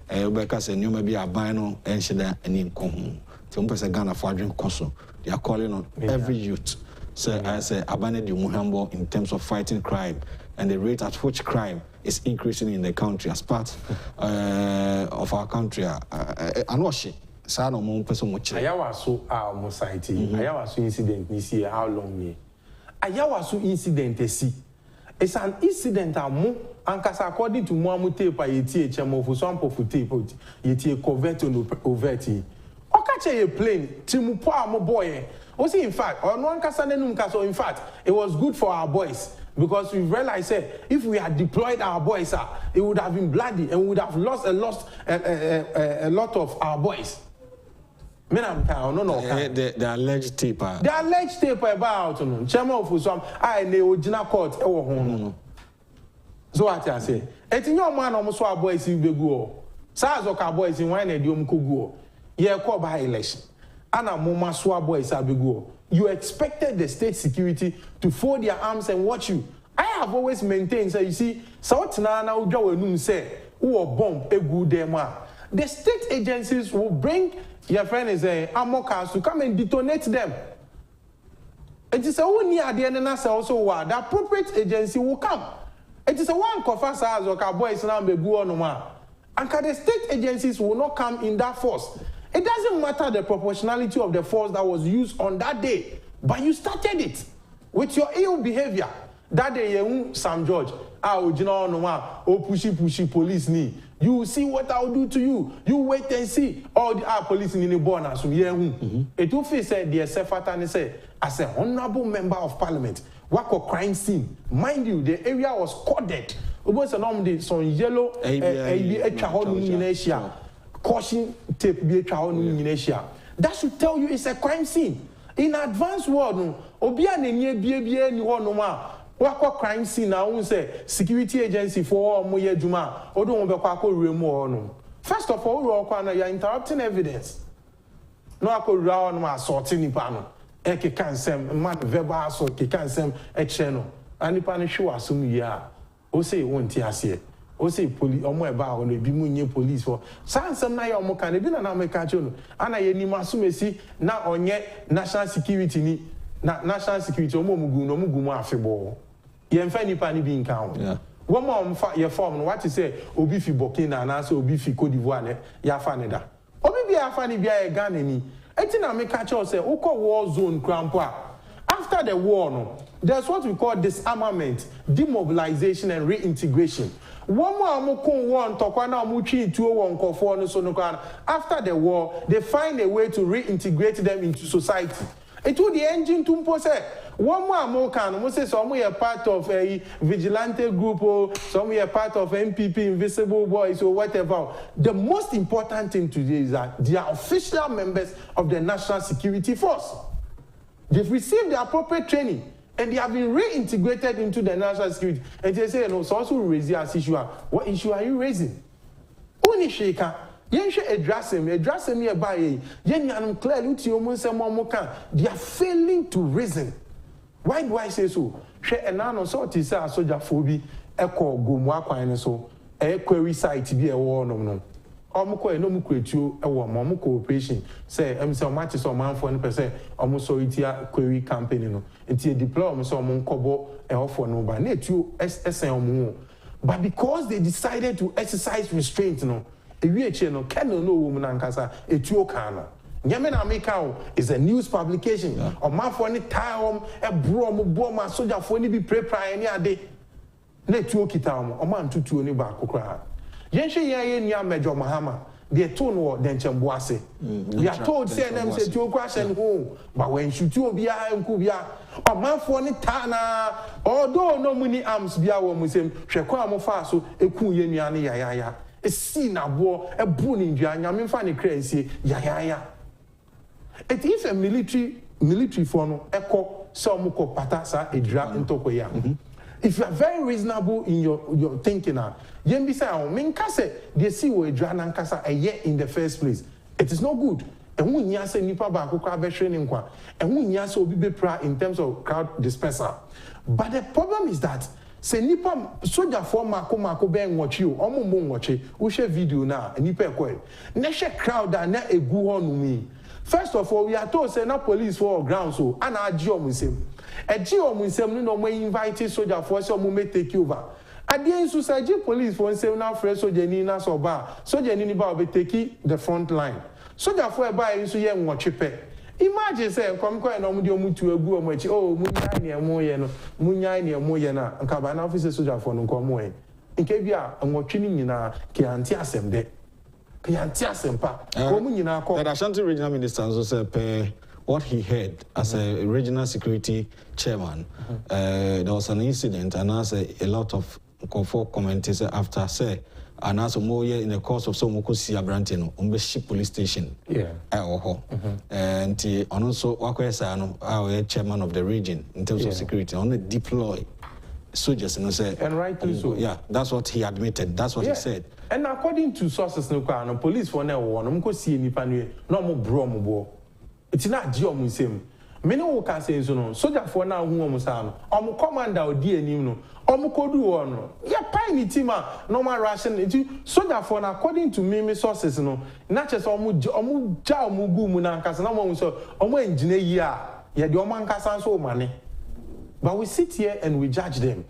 S2: because you may be a bino and shida and in common. So Ghana for drink consul. They are calling on every youth. So I say abandon the Muhambo in terms of fighting crime and the rate at which crime is increasing in the country as part of our country. And what she said no more person much.
S7: Ayawaso our society. Ayawaso incident this year how long me? Ayawaso incident it's an incident amu ankasa according to Muamu tape yeti HMO for some of tape yeti covert on overt. Okache ye plane timupo amo boy. Also in fact on one kasa nenum kaso in fact it was good for our boys because we realized if we had deployed our boys it would have been bloody and we would have lost a lot of our boys.
S2: The alleged taper.
S7: The alleged taper about chairman of some I ne original court so what I say. Eti your man almost our boys in Begu. Saz or boys in wine and Yom Kugo. Ye call by election. Anna Moma Swa boys Abegu. You expected the state security to fold their arms and watch you. I have always maintained, so you see, South Nana Ujawa say, who bomb a good dema. The state agencies will bring your friend is ammo cars to come and detonate them. It is a one near the end also what the appropriate agency will come. It is a one confess as or boys now be go on one. And the state agencies will not come in that force. It doesn't matter the proportionality of the force that was used on that day, but you started it with your ill behavior. That day, Sam George, pushy police knee. You will see what I'll do to you. You wait and see. All the police in the border. So it will face the Sefatani say, as an honorable member of parliament, what a crime scene. Mind you, the area was corded. It was some yellow caution tape be that should tell you it's a crime scene. In advanced world, what crime scene now say security agency for Moye Juma or don't be remo. First of all, you are interrupting evidence. no akɔwura hɔ no assault nipa no ɛkeka nsɛm man verbal assault keka nsɛm ɛkyerɛ no anipa no hwe wasum yie a o say wonti aseɛ o say police omo eba hɔ no ebi mu nye police for sansɛm na yɛ omo kan ebi na meka kyerɛ no ana yɛ nim asumesi na ɔnyɛ national security ni na national security omo mugu mu afebɔ yɛ mfa nipa ni bi nka ho woman your form no what you say obi fi Burkina na so obi fi Cote d'Ivoire ne ya fa ne da obi bi afa ne bia e Ghana ni enti na me catch us say ukọ war zone crampo after the war no there's what we call disarmament, demobilization and reintegration. One more war tokwa na mu twi tuo won kofo no so no after the war they find a way to reintegrate them into society. It would the engine to say one more can say some we are part of a vigilante group or some we are part of MPP Invisible Boys or whatever. The most important thing today is that they are official members of the National Security Force. They've received the appropriate training and they have been reintegrated into the national security. And they say, no, so also raise this issue. What issue are you raising? Only shaker. Yenshe address me about ye. Yen clearly they are failing to reason. Why do I say so? She enano so ti say soldier phobi eko gomwa kwan so e query site bi e wo no. Omko no mu kretuo e wo mo cooperation say say o match so man for no person omo so itia query campaign no. Nti deploy omo so omo nkobo e ofo no ba na etuo esen omo. But because they decided to exercise restraint no no can no woman ankasa etuo kan no nyame na make is a news publication or man for any time e bro mo bo ma soldier for ni bi prepare any ade na etuo kita mo o man tutuo ni ba kokra yenhwe ye nia Major Mahama the tone no den chembo ase we are told say them say tuo kwa hye no but when shutuo bia nku bia o man for ni ta na although no muni arms bia wo musem hwe kwa mo fa so eku ye nua ne yayaya esi na bo ebu ni ndua nyame mfa ne kra nsie yayaya. It is a military for no echo some ko pata sa Ejura ntoko ya. If you are very reasonable in your thinking yen bi say o menka say they see wo Ejura na nkasa eye in the first place. It is not good. Ehun nya say nipa ba akokra be hwe ne nkwa. Ehun nya say obi be pra in terms of crowd dispersal. But the problem is that se nipa soldier for mako be nwochi o omo mo nwochi wo hwe video na nipa ekwe na hwe crowd na egu ho no mi. First of all, we are told say na police for ground so ana agi omunsem no mo invite soldier for so mo take over. Adie nso say police for nsem na fresh soldier ni na so ba soldier ni ba be take the front line. Soldier for e ba nso ye nwochi pe. Imagine say come no mo de omutu egu omachi oh munyai ne emo ye na nka ba na officer soldier for no nko mo e nke bia nwotwe ni nyina ke anti asem de ke anti asem pa ko mu nyina ko.
S2: The Ashanti regional minister also said what he heard as a regional security chairman there was an incident and as a lot of commentators after say and also more in the course of some Mokosi Abrantino, Umbeshi police station.
S7: Yeah.
S2: And also Wakwesa, our chairman of the region in terms of security, only deploy soldiers and say.
S7: And rightly so.
S2: Yeah, that's what he admitted. That's what he said.
S7: And according to sources, no police for now one, Mokosi ni panwe, no more bromo. It's not Jio Musem. Many who can say so, soldier for now who Musano, or commander or DNA. Omukodu no ya pai tima normal ration soldier for according to me sources no na chese omu ja omugu mu na nkasa na mo so omu engineer yi a ye de omu nkasa so mane. But we sit here and we judge them.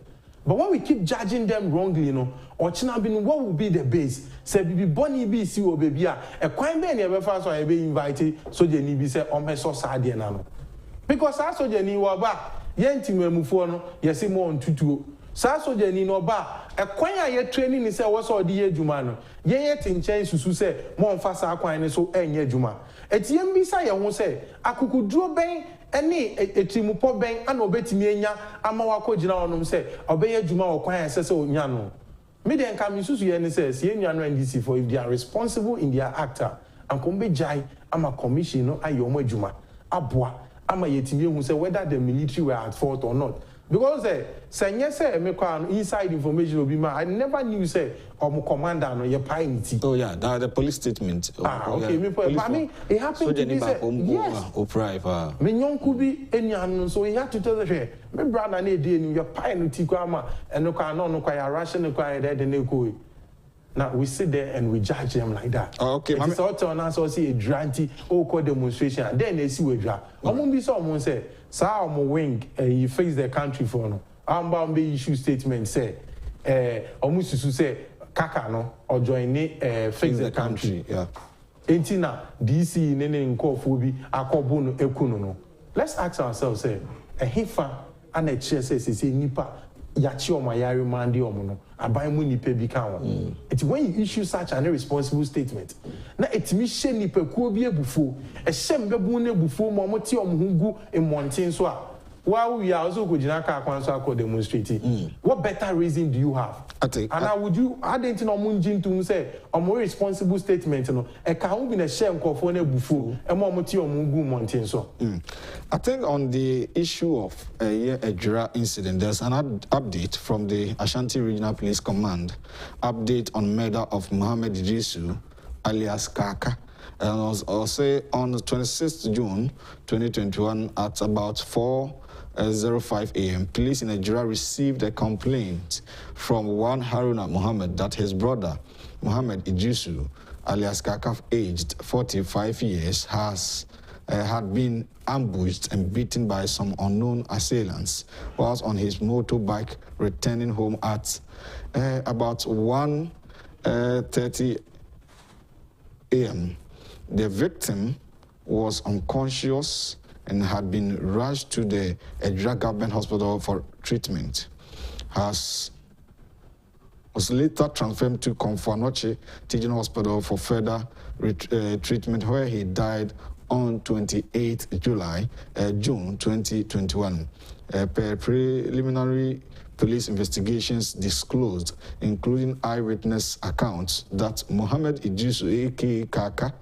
S7: But when we keep judging them wrongly ochina bi no what will be the base say bibi boni bi si o baby a kwan be na e be fa so e be invite soldier ni bi say omheso saade na no because our soldier ni wo ba yentimamufo no yesi mo ntutuo sa soldier ni no ba ekwan a ye training ni say wo so odi adwuma no ye tinchen susu say mo mfa sa kwan ni so enye adwuma etiem bi sa ye ho say akukuduro ben ene etimupo ben ana obetimi enya ama wakogina onom say obeye adwuma wo kwan ese say onya no me den kam susu ye ni say ye nwa no NDC for if they are responsible in their actor and come be jai ama commission no ayo mo adwuma aboa ama yetimi hu say whether the military were at fault or not. because say me inside information will be I never knew say commander no your pinity.
S2: Oh yeah, the police statement.
S7: Okay, I mean it happened to be say yes. Me nyonku bi enianu so he had to tell the me brother na dey ni your pinity kwama eno kwa no kwa ya ration kwa ya de na ko. Now we sit there and we judge them like that.
S2: Okay,
S7: it's also on us see a dranty called demonstration. Then they see we draw. Be someone say, "Sir, wing, you face the country for no." I'm be issue statement say, almost to say, "Kaka no or join face the country."
S2: Yeah.
S7: Entina DC nene nkofobi akobo no ekuno no. Let's ask ourselves say, a hifa and a chair says nipa yachi o mayari mandi omono aban mu nipa bi kan wo. It's when you issue such an irresponsible statement. Na etimi hye nipa kuo bi ebufuo. Ehye mbebu na ebufuo mo moti omhugu emonten so a wow, we are also going to demonstrate. What better reason do you have? Would you add into no munjin to say a more responsible statement? No, a can be a shame for a buffo, a moment your mungu mountain. So
S2: I think on the issue of a Ejura incident, there's an update from the Ashanti Regional Police Command. Update on murder of Mohammed Idrisu, alias Kaka. And I'll say on the 26th June 2021 at about 4:05 a.m., police in Ejura received a complaint from one Haruna Muhammad that his brother, Mohammed Idrisu, alias Kaka, aged 45 years, had been ambushed and beaten by some unknown assailants whilst on his motorbike returning home at about 1:30 a.m. The victim was unconscious and had been rushed to the Ejura Government Hospital for treatment. Was later transferred to Komfanoche Teaching Hospital for further treatment, where he died on 28 June 2021. Per preliminary police investigations disclosed, including eyewitness accounts, that Mohammed Idrisu, aka Kaka,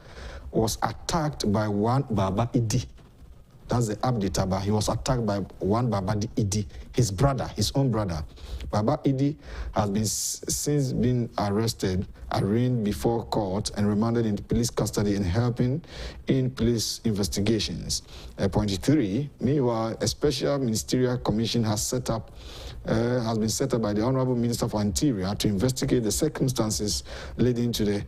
S2: was attacked by one Baba Idi. That's the update about. He was attacked by one Baba Idi, his brother, his own brother. Baba Idi has since been arrested, arraigned before court, and remanded in police custody and helping in police investigations. Point 3. Meanwhile, a special ministerial commission has been set up by the Honorable Minister for Interior to investigate the circumstances leading to the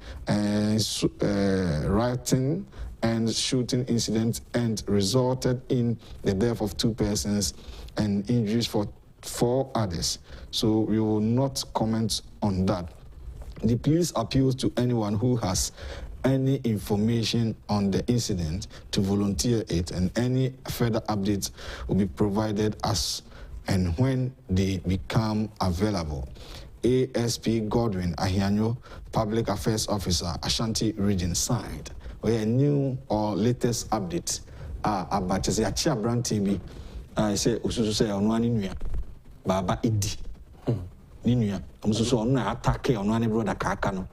S2: rioting and shooting incident and resulted in the death of 2 persons and injuries for 4 others. So we will not comment on that. The police appeals to anyone who has any information on the incident to volunteer it, and any further updates will be provided as and when they become available. ASP Godwin Ahianyo, Public Affairs Officer, Ashanti Region, signed. Where a new or latest update about the Achia Brand TV. I say, Usu say, on one in Baba Idi. Ninuya, Usu on attack on one brother Kakano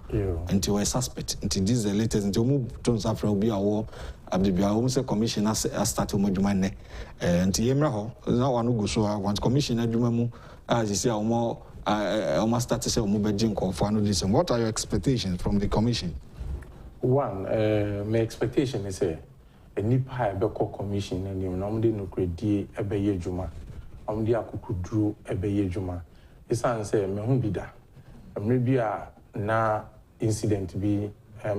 S2: until we're suspect. Until this is the latest, until move to South Africa will be a war. Abdibia Home Commissioner started Mojumane. Until Yemraho, now one who goes so once Commissioner Jumamu, as you say, almost started to say, Mubajin for this. And what are your expectations from the Commission?
S7: One, my expectation is a nipa ebeko commission and you know no kredi ebeye djuma omde akukudru ebeye djuma isan say me hu bida mrebia na incident bi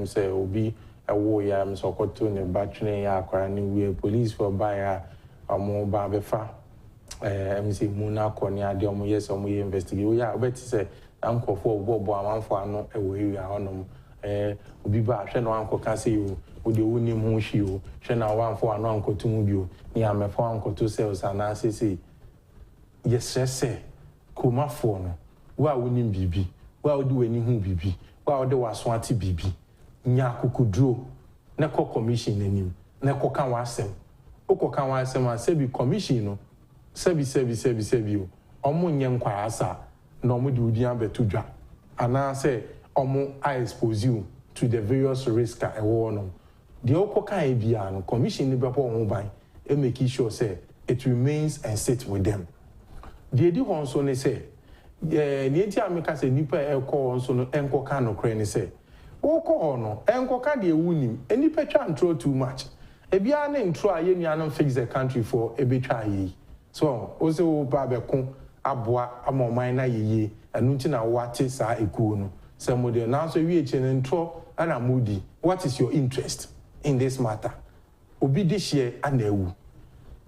S7: say obi ewo ya me sokoto ne batwene ya akwara ne we police for buy ya omo ba befa say muna koni ade omo yes omo investigate ya obeti say ankofo obobo amanfo ano ewo area onom obi ba hwe no anko ka say o de woni mu hwi o hwe na wanfo ano anko tumu bi o ni amefo anko to sales ana say yes komafo no wa woni bibi wa odi wani hu bibi wa odi waso ati bibi nya kokuduro na ko commission nanim na ko kan wa asem okoka wa asem asebi commission no sebi o omo nye nkwa asa na omo de odi abetudwa ana say omo I expose you to the various risks e wo no the okoka e bia no commission ni bepo ho ban e make sure say it remains and sit with them. the di hon so ne say nienti ameka say nipa ekọ hon so no enko ka no kra ne say wo kọ hon no enko ka de ewunim enipa twa ntro too much ebia ne ntro a ye nuanom fix the country for ebetwa yi so o se wo ba be ko aboa amoman na yeye anu nti na wate saa ekuo no se model now so wie che ne ntro ana mudi what is your interest in this matter obi di share anawu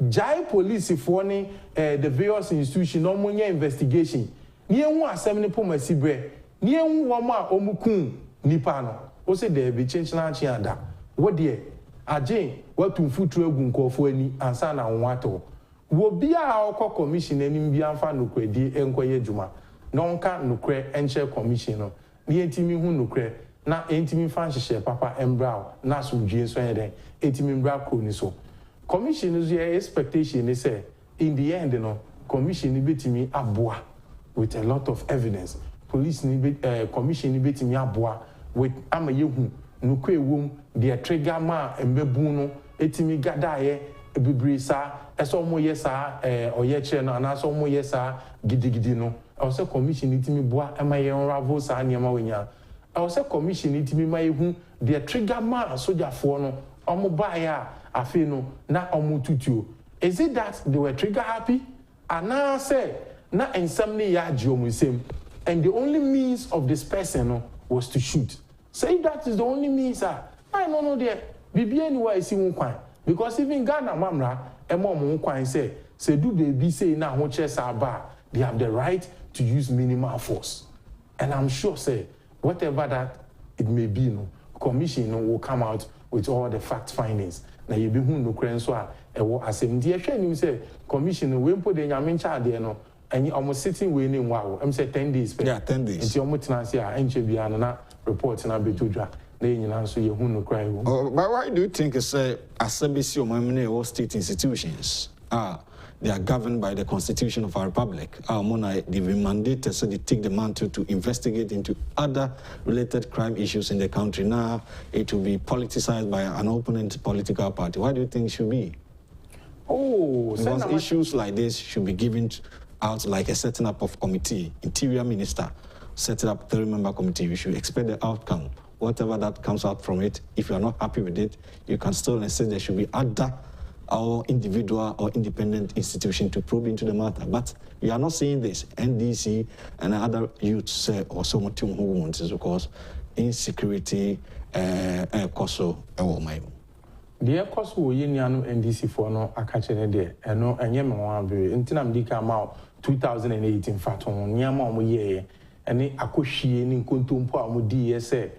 S7: jai police for ni the various institution no munya investigation ni enwu asem ni pomasi bre ni enwu wo ma omukun nipa no o se there be change na chi ada wo de agye watu mfutu egu nkofo ani ansa na nwato wo bia akọ commission anim bia fa nokwadi enkoye djuma na onka nokre enche commission no ni entimi hu nokre na entimi fa nhyehyɛ papa embra na so dwie so yeden entimi mbra kro ni so commission is your expectation is say in the end no commission ni betimi aboa with a lot of evidence police ni commission ni betimi aboa with amayehu nokwe wom the trigger ma embebu no etimi gadaye ebibiri sa eso mo yesa oye che no na so mo yesa gidigidi no o se commission itimi boa emaye unravel sa niam wanya o se commission itimi mayehu the trigger ma sojafo no omo baaya afi no na omo tutuo is it that they were trigger happy ana say na ensam ne ya jiomsem and the only means of this person no was to shoot say that is the only means I don't know there bibi anywhere isi won kwan because even Ghana mamra emom kwan say do baby say na ho chesa ba they have the right to use minimal force and I'm sure say whatever that it may be no commission will come out with all the fact findings na ye be hu no kran so a ewo asem die hwe nim say commission we mpo de nyame ncha de no and almost sitting we name wow I'm say 10 days
S2: 10 days
S7: nti omo tenase a enche bia na report na betodwa na nyina so ye hu no cry wo
S2: but why do you think it's asabisi omamne or state institutions they are governed by the constitution of our republic they've been mandated so they take the mantle to investigate into other related crime issues in the country. Now it will be politicized by an opponent political party. Why do you think it should be? Because issues like this should be given out like a setting up of committee, interior minister set up 3-member committee. We should expect the outcome. Whatever that comes out from it, if you are not happy with it, you can still insist there should be other or individual or independent institution to probe into the matter. But we are not seeing this. NDC and other youths say or so much who wants is because insecurity koso my
S7: the cost will union NDC for no akachene there and no and yem one be intinam di come out 2018 faton nyama mo ye and akohwie ni nkontompo amodi say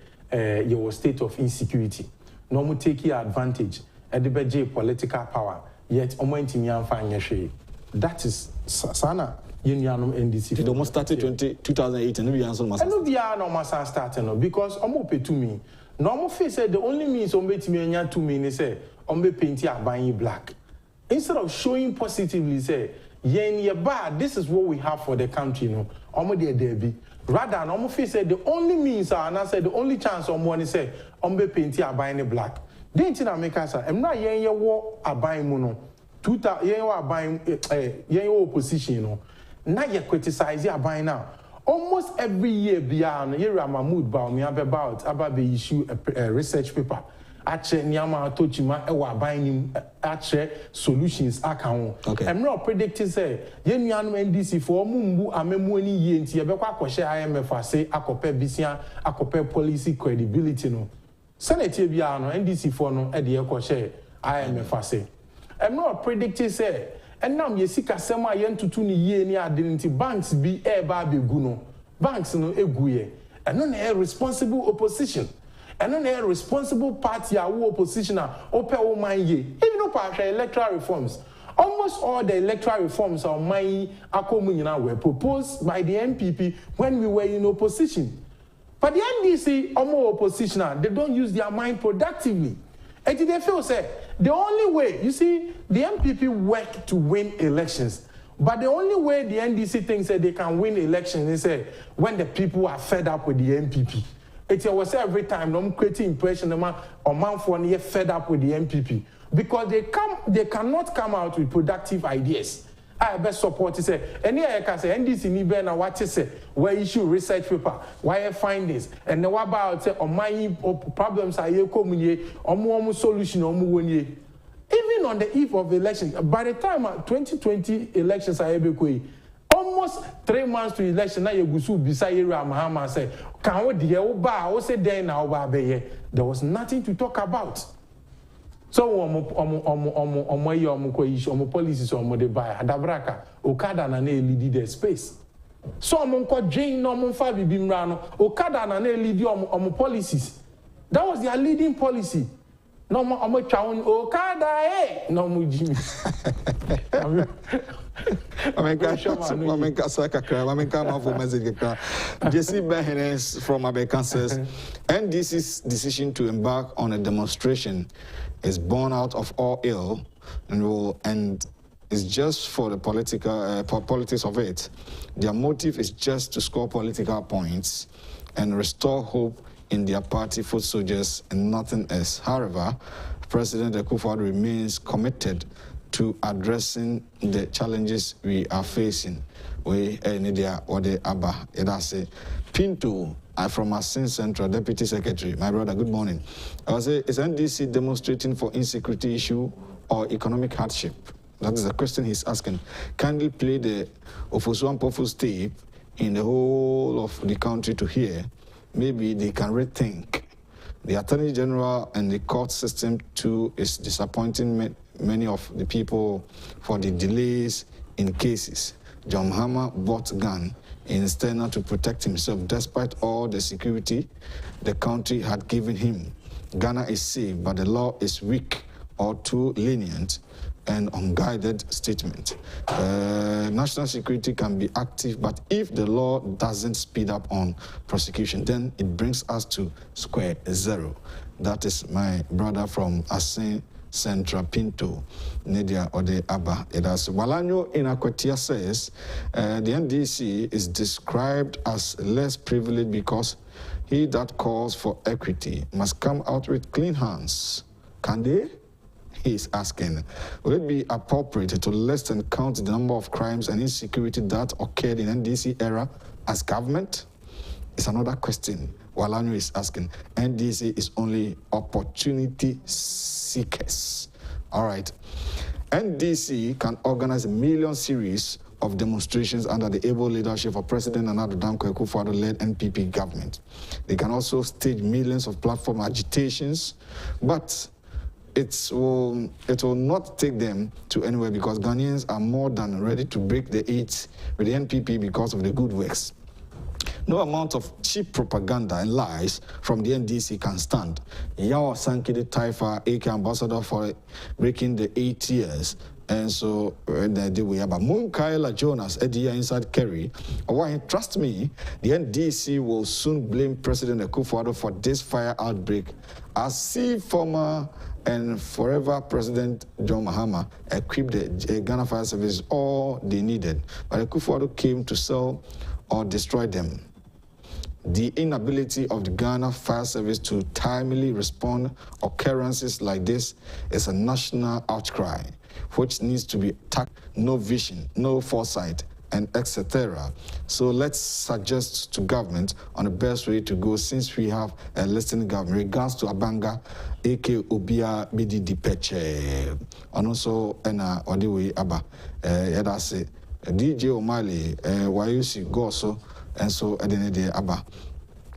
S7: your state of insecurity no mo take advantage edbeje political power yet omo ntimi amfa anyehwe that is sana union NDC
S2: it almost started 2018 no be answer must
S7: no be no must start no because omo pay to me no mo feel say the only means omo betimi anya to me say omo paint aban black instead of showing positively say yen ye bad this is what we have for the country no omo there be rather omo feel say the only means and I say the only chance omo ni say omo paint aban black didn't na make us am na yen ye wo aban mu no 2000 yen wo aban yen wo opposition no na ye criticize aban now almost every year bia no Ejura Mahmood ba me about issue a research paper ache nyama tochima e wo aban nim ache solutions aka ho am not predicting say yen nuanom NDC for mumbu amemu ani ye nti ye bekwa akohye IMF ase akope bisia akope policy credibility no Senate bia no NDC for no e de ekwohye IMF ase am not predicting say and now ye sika sema ye ntutu ni ye ni ade nti banks bi e ba begu no banks no eguye and no na responsible opposition and no na responsible party a wo opposition a ope wo man ye even no pa electoral reforms almost all the electoral reforms are my akomu nyina were proposed by the MPP when we were in opposition but the NDC opposition they don't use their mind productively. And they feel say the only way, you see, the MPP work to win elections, but the only way the NDC thinks that they can win elections is say when the people are fed up with the MPP. It was every time I'm creating impression or man for fed up with the MPP because they cannot come out with productive ideas. I best support say any I can say NDC ni be na what say where issue research paper why findings and what about say on my problems are you community or solution or even on the eve of elections. By the time 2020 elections are able almost 3 months to election, now you go to Ejura Mahama say, "Can we deal ba? O say there now ba be." There was nothing to talk about. So policies de buy adabraka okada na lead the space. So Jane no fa bibimra no okada na lead policies. That was their leading policy. No more chown okada no more Jimmy.
S2: Jesse Behenes from Abeka says, NDC's decision to embark on a demonstration is born out of all ill and is just for the politics of it. Their motive is just to score political points and restore hope in their party foot soldiers and nothing else. However, President Akufo-Addo remains committed to addressing the challenges we are facing. We Nidia Ode Abba Edase Pinto from Asin Central Deputy Secretary. My brother, good morning. I was say, is NDC demonstrating for insecurity issue or economic hardship? That is the question he's asking. Kindly play the Ofosuan Pofu's tape in the whole of the country to hear. Maybe they can rethink. The Attorney General and the court system too is disappointing many of the people for the delays in cases. John Mahama bought gun in Stena to protect himself despite all the security the country had given him. Ghana is safe, but the law is weak or too lenient and unguided statement. National security can be active, but if the law doesn't speed up on prosecution, then it brings us to square zero. That is my brother from Asin Central Pinto, Nidia Ode Abba. Walanyo Inakwetia says the NDC is described as less privileged because he that calls for equity must come out with clean hands. Can they? He is asking, will it be appropriate to less than count the number of crimes and insecurity that occurred in NDC era as government? It's another question. Walanyo is asking, NDC is only opportunity seekers. All right. NDC can organize a million series of demonstrations under the able leadership of President Nana Danko Akufo-Addo-led NPP government. They can also stage millions of platform agitations, but it will not take them to anywhere because Ghanaians are more than ready to break the eight with the NPP because of the good works. No amount of cheap propaganda and lies from the NDC can stand. Yao Sankidi Taifa, AK ambassador for breaking the 8 years. And so, we have Munkaila Jonas, Edia inside Kerry. Trust me, the NDC will soon blame President Akufo-Addo for this fire outbreak. As see former and forever President John Mahama equipped the Ghana Fire Service all they needed. But Akufo-Addo came to sell or destroy them. The inability of the Ghana Fire Service to timely respond occurrences like this is a national outcry, which needs to be tackled. No vision, no foresight, and etc. So let's suggest to government on the best way to go since we have a listening government. Regards to Abanga, AK Obia BDD Peche, and also Ena Odiwe Abba, Edase, DJ O'Malley, Wayusi Goso, and so Edenede Abba.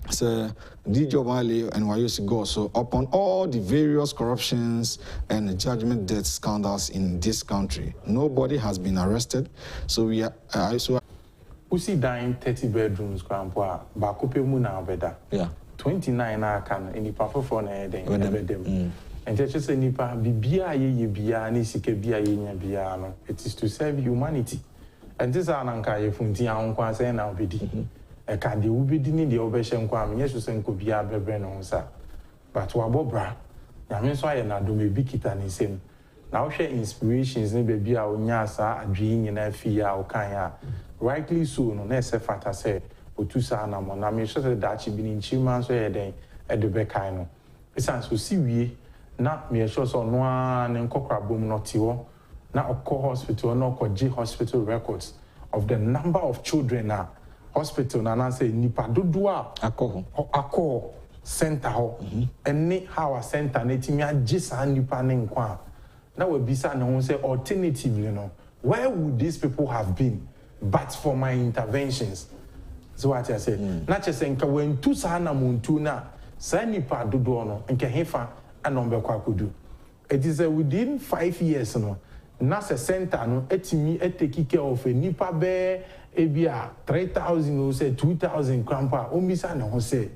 S2: So DJ O'Malley and Wayusi Goso upon all the various corruptions and judgment death scandals in this country. Nobody has been arrested. So we are
S7: Usi dying 30 bedrooms, Grandpa, Bakupe Muna Beda. Yeah. 29 I can any papa for them. And just say nipa bibia ye bia ni sike bia ye nya bia no. It is to serve humanity. And this are nanka ye funti an kwa say na obedi. E ka de ubedi ni de obehye nkwa am yesu se nko bia bebre no nsa. But wabobra. Ya me so aye na do me bikita ni sem. Na wo hwe inspirations ni be bia onya asa adwi nyina fi ya okan ya. Rightly so no na se fata say otusa na mo na me so se dachi bi ni nchima so ye den e de be kan no. Esan so si wie na me sure so no an nkokra bom no ti wo na oko hospital no ko G hospital records of the number of children na hospital na say nipa dodo a akọ center ho ene how a center na timi agi sa nipa ne nkwa na we bisa na won say alternatively no where would these people have been but for my interventions? So what I say na chese nka wentu sa na muntu na sa nipa dodo no nka hefa anombe kwa kodu. It is within 5 years no na se center no etimi eteki care of a nipa be ebia 3,000 or say 2,000 krampa omisa na ho say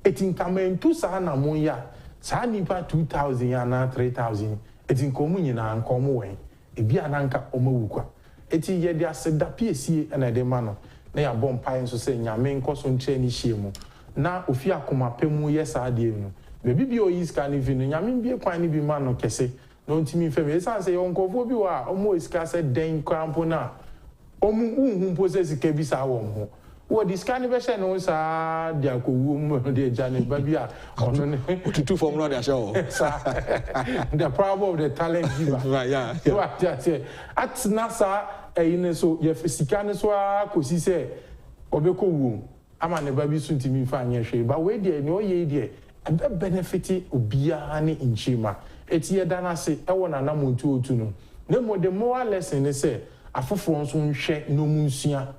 S7: etin kamentu sa na mo ya sa nipa 2,000 ya na 3,000 etin komu nyina nkomo wen ebia na nka omawukwa eti ye dia se da piesie na de ma no na ya bom pai nso say nyame nkoso nche ni hie mu na ofi akoma pemu ye sa de mu bebi bi o yiska ni vi no nyame bie kwan ni bi ma no kese no ntimi fam esa say yonkofo bi wa omo iska se den krampo na omu process ke bi sa wo ho wo diska ni be she no sa dia ko wu mu de jane ba bi a ono ne
S2: otutu formula de show
S7: the problem of the talent giver
S2: right yeah
S7: so what say at nasa yin so ye fisika ne so akosi se obeko wu ama ne ba bi so ntimi fa anye hwe ba we de ne o ye de e benefit obia ne inchima eti ye dana se e wona na muntu otu no ne mo the moral lesson ne say afofo nso nhwe no munsua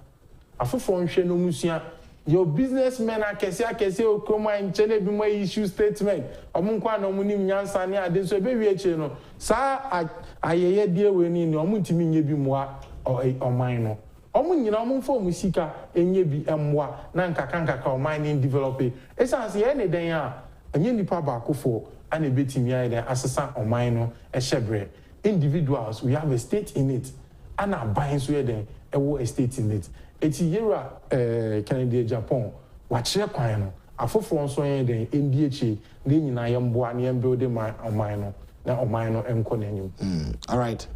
S7: afofo nhwe no munsua your businessmen akese okroma nchele bi mo issue statement omunkwa na omunim nyansa ne ade so be wi eche no sa ayeye die we ni omuntimi nye bi moa oman no omunyina omumfo musika enye bi emmoa na nkaka oman ni develop esanse ye ne den a enye nipa ba akofo ana betimi ayi den asesa oman no ehyebre individuals we have a stake in it ana buying so den ewo estate in it eti Ejura Canada Japan wa kire kwan no afoforo nso yen den endi echi na nyina ye mboa na ye build oman no na oman no enko n'anyum
S2: all right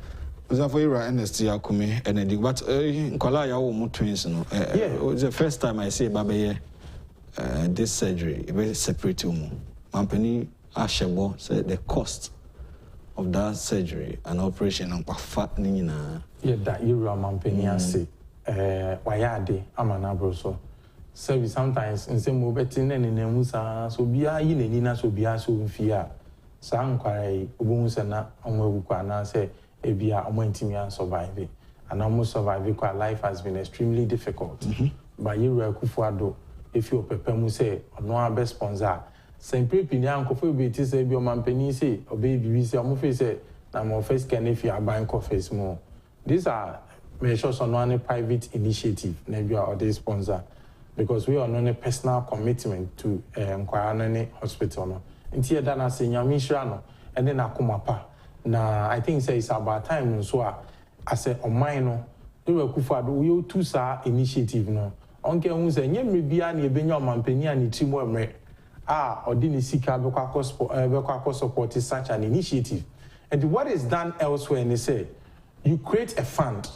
S2: for Ernest ya Kumi and but nkola ya wo mu twins no the first time I see baba this surgery very separate mu mampani ashebo say the cost of that surgery and operation and pafa ni nyina
S7: that Ejura mampani ase wayade amana broso so sometimes in say mo beti na nemu sa so bia yi na ni na so bia so mfia sa nkwai obo se na onwe kwa na say ebia omantimi an survive and almost survive kwa life has been extremely difficult but Ejura Kufuado if you prepare mu say no a sponsor sempre pini ankofo be ti say bi o mampani say obe bi say omo fe say na mo first can if you are buying coffees more these are measures on one private initiative maybe or the sponsor because we are on a personal commitment to Nkwarane hospital no nti eda na say nyame hira no and then akomapa na I think say it's about time so as a oman no Ejura Kufuado we two sa initiative no onke hu say nyemre bia na ebenya omampani ani trimo emre ordinary sika bekwa support such an initiative and what is done elsewhere and they say you create a fund.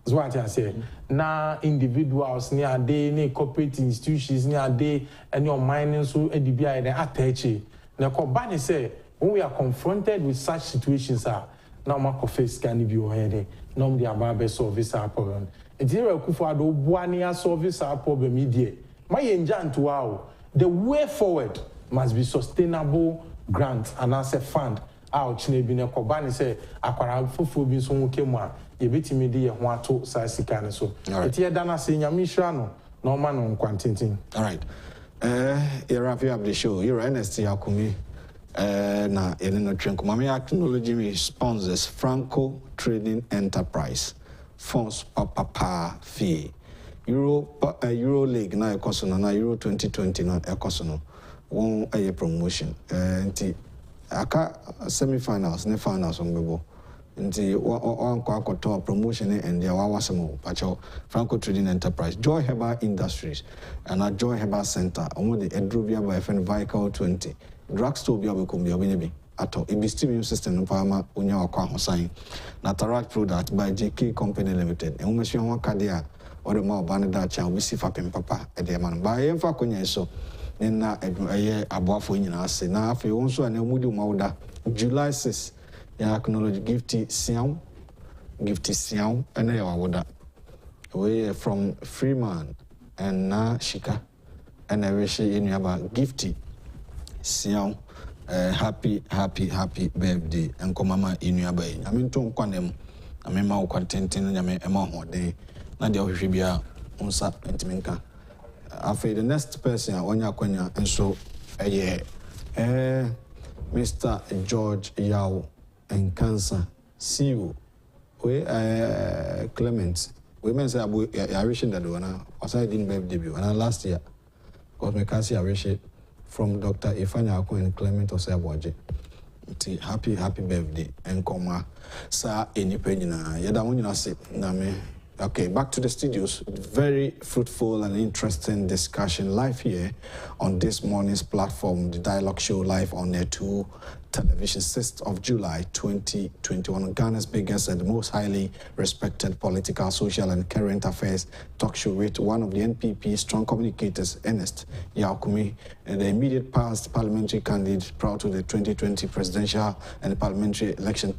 S7: That's what I say. Na individuals near day, ne corporate institutions near day, and your miners who EDBI and attache. Now, Kobani say when we are confronted with such situations, now my face can be your head. No, the Ababe service our problem. And Ejura Kufuado Buania service our problem immediate. My enjan to wow. The way forward must be sustainable grants and as a fund. Chinebine Kobani say akwara fufu bi so nkemu yebetimi de ye ho ato sa sika ne so eti dana se nyame hira no na o ma no nkwantintin.
S2: All right you wrap up the show. You're Ernest Yakumi na yeneno twenko mama acknowledge me sponsors Franco Trading Enterprise Fonds Papa Fee Euro League na ekoso na Euro 2020 na ekoso no won aye promotion nti aka semi-finals ne finals on bebo nti on kwa promotion and their wasamo pacho Franco Trading Enterprise Joy Herbal Industries and a Joy Herbal Center omo the Edrobia by FN Vehicle 20 drugstore bia be kombi obi ato immune system no pama onya akwa hosan Natural Product by JK Company Limited e umesho ho kadea or ma obane da cha obi sifa papa e de man ba yemfa konya so na eye aboafo nyina ase na afi wonso ana mudi mawda July 6 ya acknowledge gift siam Gifty Siao, and I would we from Freeman and na Shika, and I wish you in about Gifty Siao. Happy birthday and mama in your bay. I mean, don't condemn. I mean, my content in your amount day. Nadia Hibia, Unsa, and Timinka. After the next person, Onya Konya, and so a year. Mr. George Yao and Cancer. See you. We Clement. Women say, I wish that one was I didn't birthday debut and last year. Because my cousin, I wish it. From Dr. Ifanya and Clement Oseboje. Happy birthday and coma sa any penina. Yada when say name. Okay, back to the studios. Very fruitful and interesting discussion live here on this morning's platform, the dialogue show live on Net 2 television, 6th of July 2021. Ghana's biggest and most highly respected political, social and current affairs talk show with one of the NPP's strong communicators, Ernest, Kumi, and the immediate past parliamentary candidate prior to the 2020 presidential and parliamentary election,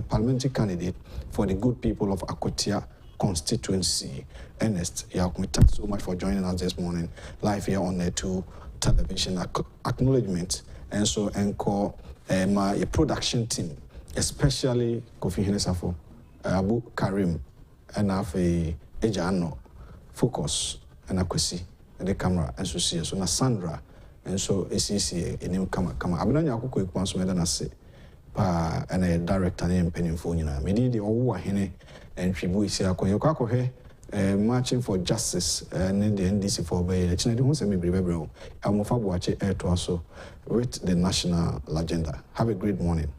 S2: parliamentary candidate for the good people of Akwatia constituency. Ernest, thanks so much for joining us this morning live here on Net 2 television. Acknowledgement and so encore my production team, especially Kofi Hinesafo, Abu Karim, and Ejura, Focus, and Akwesi, the camera, and so see so na Sandra, and so ACC, a new camera. Abunanya Kuku Kwanso Medanase, and a director named Pennyphone. Medi the Owa Hene and Tribu Siako marching for justice and the NDC for Bay. The China won't send me Bribebro. I'm with the national agenda. Have a great morning.